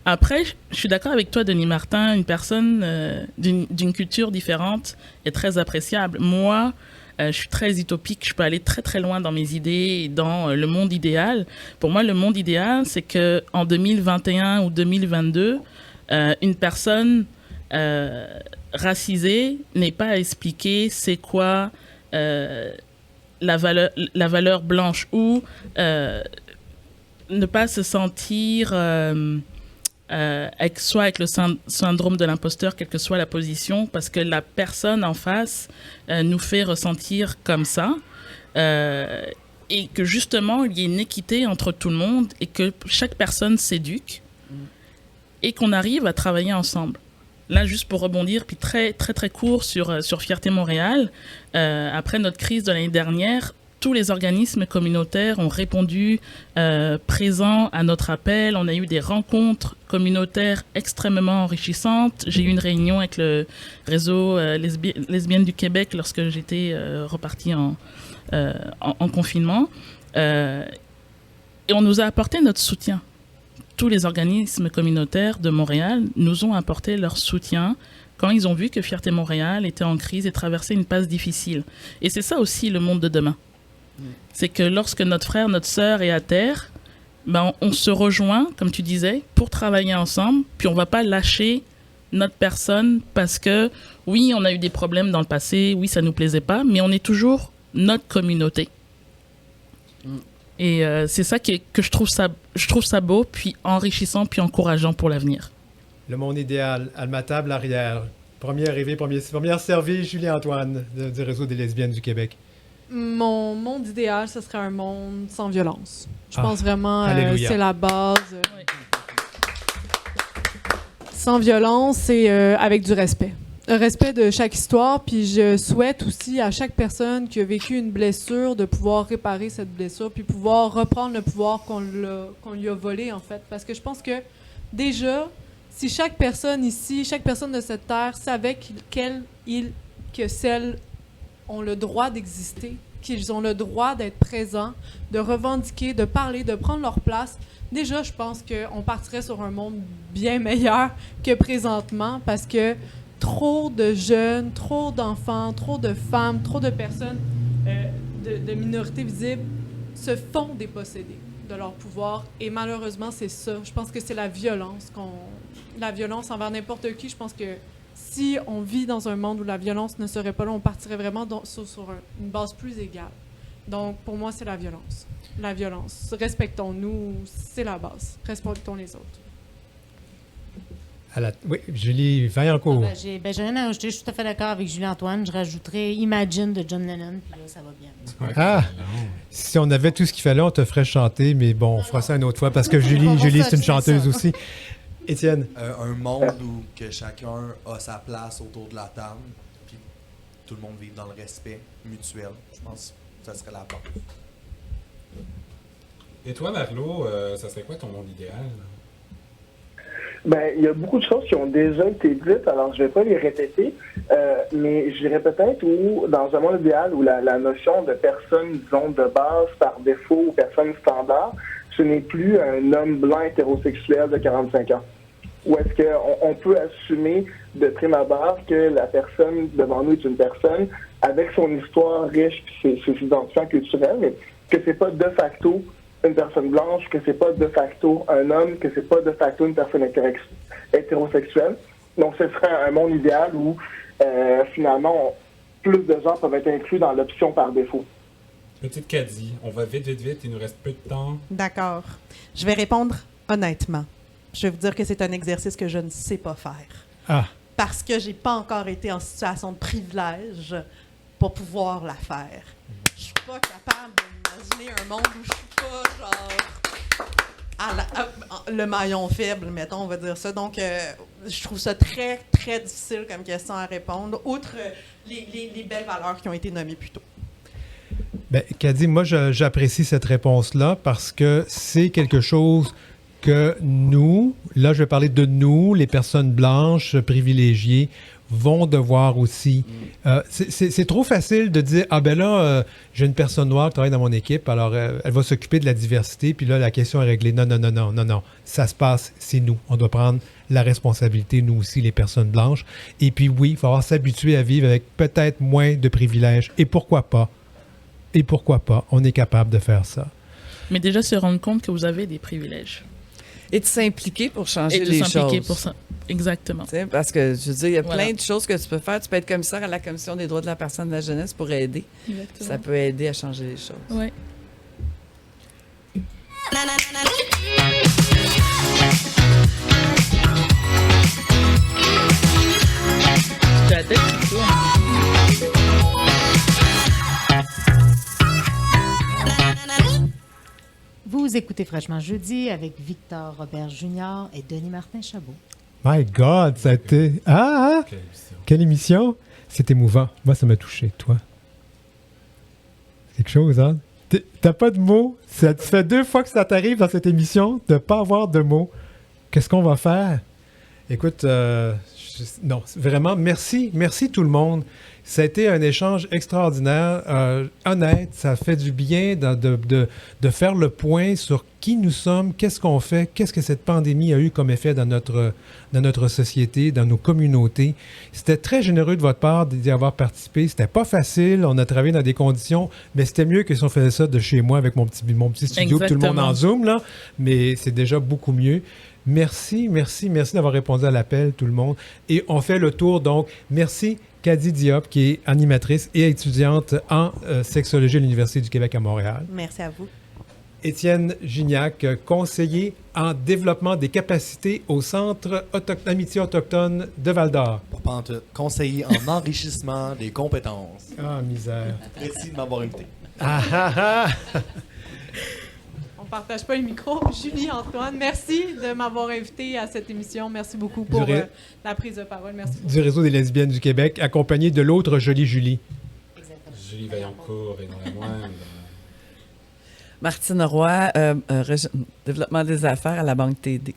Après, je suis d'accord avec toi, Denis Martin, une personne d'une culture différente est très appréciable. Moi, je suis très utopique, je peux aller très très loin dans mes idées et dans le monde idéal. Pour moi, le monde idéal, c'est qu'en 2021 ou 2022, une personne racisée n'ait pas à expliquer c'est quoi la valeur blanche ou ne pas se sentir soit avec le syndrome de l'imposteur, quelle que soit la position, parce que la personne en face nous fait ressentir comme ça, et que justement, il y ait une équité entre tout le monde et que chaque personne s'éduque et qu'on arrive à travailler ensemble. Là, juste pour rebondir, puis très, très, très court sur Fierté Montréal, après notre crise de l'année dernière, tous les organismes communautaires ont répondu présents à notre appel. On a eu des rencontres communautaires extrêmement enrichissantes. J'ai eu une réunion avec le réseau lesbiennes du Québec lorsque j'étais repartie en confinement. Et on nous a apporté notre soutien. Tous les organismes communautaires de Montréal nous ont apporté leur soutien quand ils ont vu que Fierté Montréal était en crise et traversait une passe difficile. Et c'est ça aussi le monde de demain. C'est que lorsque notre frère, notre sœur est à terre, ben on se rejoint, comme tu disais, pour travailler ensemble, puis on ne va pas lâcher notre personne parce que, oui, on a eu des problèmes dans le passé, oui, ça nous plaisait pas, mais on est toujours notre communauté. Et c'est ça que je trouve ça beau, puis enrichissant, puis encourageant pour l'avenir. Le monde idéal, à ma table arrière. Premier arrivé, première servie, Julie-Antoine du Réseau des lesbiennes du Québec. Mon monde idéal, ce serait un monde sans violence. Je Ah, pense vraiment alléluia. c'est la base. Ouais. Sans violence et avec du respect. Le respect de chaque histoire, puis je souhaite aussi à chaque personne qui a vécu une blessure de pouvoir réparer cette blessure, puis pouvoir reprendre le pouvoir qu'on lui a volé, en fait. Parce que je pense que déjà, si chaque personne ici, chaque personne de cette terre savait que celles ont le droit d'exister, qu'ils ont le droit d'être présents, de revendiquer, de parler, de prendre leur place, déjà, je pense qu'on partirait sur un monde bien meilleur que présentement, parce que trop de jeunes, trop d'enfants, trop de femmes, trop de personnes de minorités visibles se font déposséder de leur pouvoir. Et malheureusement, c'est ça. Je pense que c'est la violence envers n'importe qui. Je pense que si on vit dans un monde où la violence ne serait pas là, on partirait vraiment sur une base plus égale. Donc, pour moi, c'est la violence. La violence. Respectons-nous, c'est la base. Respectons les autres. Oui, Julie Vaillancourt. J'ai rien à ajouter. Je suis tout à fait d'accord avec Julie-Antoine. Je rajouterais Imagine de John Lennon, puis là, ça va bien. Ah! Si on avait tout ce qu'il fallait, on te ferait chanter, mais bon, on fera ça une autre fois, parce que Julie, c'est une chanteuse aussi. Étienne? Un monde où que chacun a sa place autour de la table, puis tout le monde vit dans le respect mutuel. Je pense que ça serait la base. Et toi, Marlo, ça serait quoi ton monde idéal? Ben, il y a beaucoup de choses qui ont déjà été dites, alors je vais pas les répéter, mais je dirais peut-être où, dans un monde idéal où la notion de personne, disons, de base par défaut ou personne standard, ce n'est plus un homme blanc hétérosexuel de 45 ans. Ou est-ce qu'on peut assumer de prime abord que la personne devant nous est une personne avec son histoire riche et ses identifiants culturels, mais que c'est pas de facto une personne blanche, que c'est pas de facto un homme, que c'est pas de facto une personne hétérosexuelle. Donc, ce serait un monde idéal où, finalement, plus de gens peuvent être inclus dans l'option par défaut. Petite Caddy, on va vite, il nous reste peu de temps. D'accord. Je vais répondre honnêtement. Je vais vous dire que c'est un exercice que je ne sais pas faire. Ah! Parce que j'ai pas encore été en situation de privilège pour pouvoir la faire. Je suis pas capable d'imaginer un monde où je suis pas, genre, le maillon faible, mettons, on va dire ça. Donc, je trouve ça très, très difficile comme question à répondre, outre les belles valeurs qui ont été nommées plus tôt. Bien, Caddy, moi, j'apprécie cette réponse-là parce que c'est quelque chose que nous, là, je vais parler de nous, les personnes blanches privilégiées, vont devoir aussi. C'est trop facile de dire, ah ben là, j'ai une personne noire qui travaille dans mon équipe, alors elle va s'occuper de la diversité, puis là, la question est réglée. Non. Ça se passe, c'est nous. On doit prendre la responsabilité, nous aussi, les personnes blanches. Et puis oui, il va falloir s'habituer à vivre avec peut-être moins de privilèges. Et pourquoi pas? On est capable de faire ça. Mais déjà se rendre compte que vous avez des privilèges. Et de s'impliquer pour changer Et de les s'impliquer choses. pour ça. Exactement. T'sais, parce que, je veux dire, il y a Voilà. plein de choses que tu peux faire. Tu peux être commissaire à la Commission des droits de la personne et de la jeunesse pour aider. Exactement. Ça peut aider à changer les choses. Ouais. J'ai la tête qui tourne. Vous écoutez Fraîchement Jeudi avec Victor Robert Jr. et Denis Martin Chabot. My God, ça a été... Ah! Quelle émission! C'est émouvant. Moi, ça m'a touché. Toi? C'est quelque chose, hein? T'as pas de mots? Ça fait 2 fois que ça t'arrive dans cette émission de pas avoir de mots. Qu'est-ce qu'on va faire? Écoute, non, vraiment, merci tout le monde. Ça a été un échange extraordinaire, honnête. Ça fait du bien de faire le point sur qui nous sommes, qu'est-ce qu'on fait, qu'est-ce que cette pandémie a eu comme effet dans notre société, dans nos communautés. C'était très généreux de votre part d'y avoir participé. C'était pas facile. On a travaillé dans des conditions, mais c'était mieux que si on faisait ça de chez moi avec mon petit studio, tout le monde en Zoom, là. Mais c'est déjà beaucoup mieux. Merci d'avoir répondu à l'appel, tout le monde. Et on fait le tour, donc. Merci, Kadi Diop, qui est animatrice et étudiante en sexologie à l'Université du Québec à Montréal. Merci à vous. Étienne Gignac, conseiller en développement des capacités au Centre Amitié autochtone de Val-d'Or. Pas en tout. Conseiller en enrichissement des compétences. Ah, misère. Merci de m'avoir invité. On partage pas le micro. Julie, Antoine, merci de m'avoir invité à cette émission. Merci beaucoup pour la prise de parole. Merci beaucoup. Du Réseau des lesbiennes du Québec, accompagné de l'autre jolie Julie. Julie Vaillancourt et non la moindre. Martine Roy, développement des affaires à la Banque TD.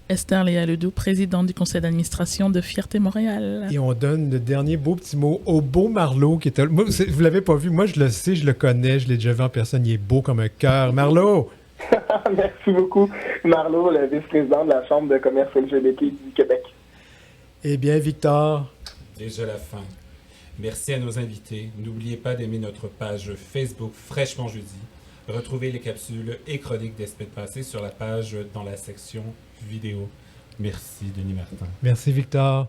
Esther Léa Ledoux, présidente du conseil d'administration de Fierté Montréal. Et on donne le dernier beau petit mot au beau Marlot qui était. Moi, vous l'avez pas vu, moi je le sais, je le connais, je l'ai déjà vu en personne, il est beau comme un cœur. Marlot! Merci beaucoup. Marlot, le vice-président de la Chambre de commerce LGBT du Québec. Eh bien, Victor. Déjà la fin. Merci à nos invités. N'oubliez pas d'aimer notre page Facebook Fraîchement Jeudi. Retrouvez les capsules et chroniques des semaines passées sur la page dans la section vidéo. Merci, Denis Martin. Merci, Victor.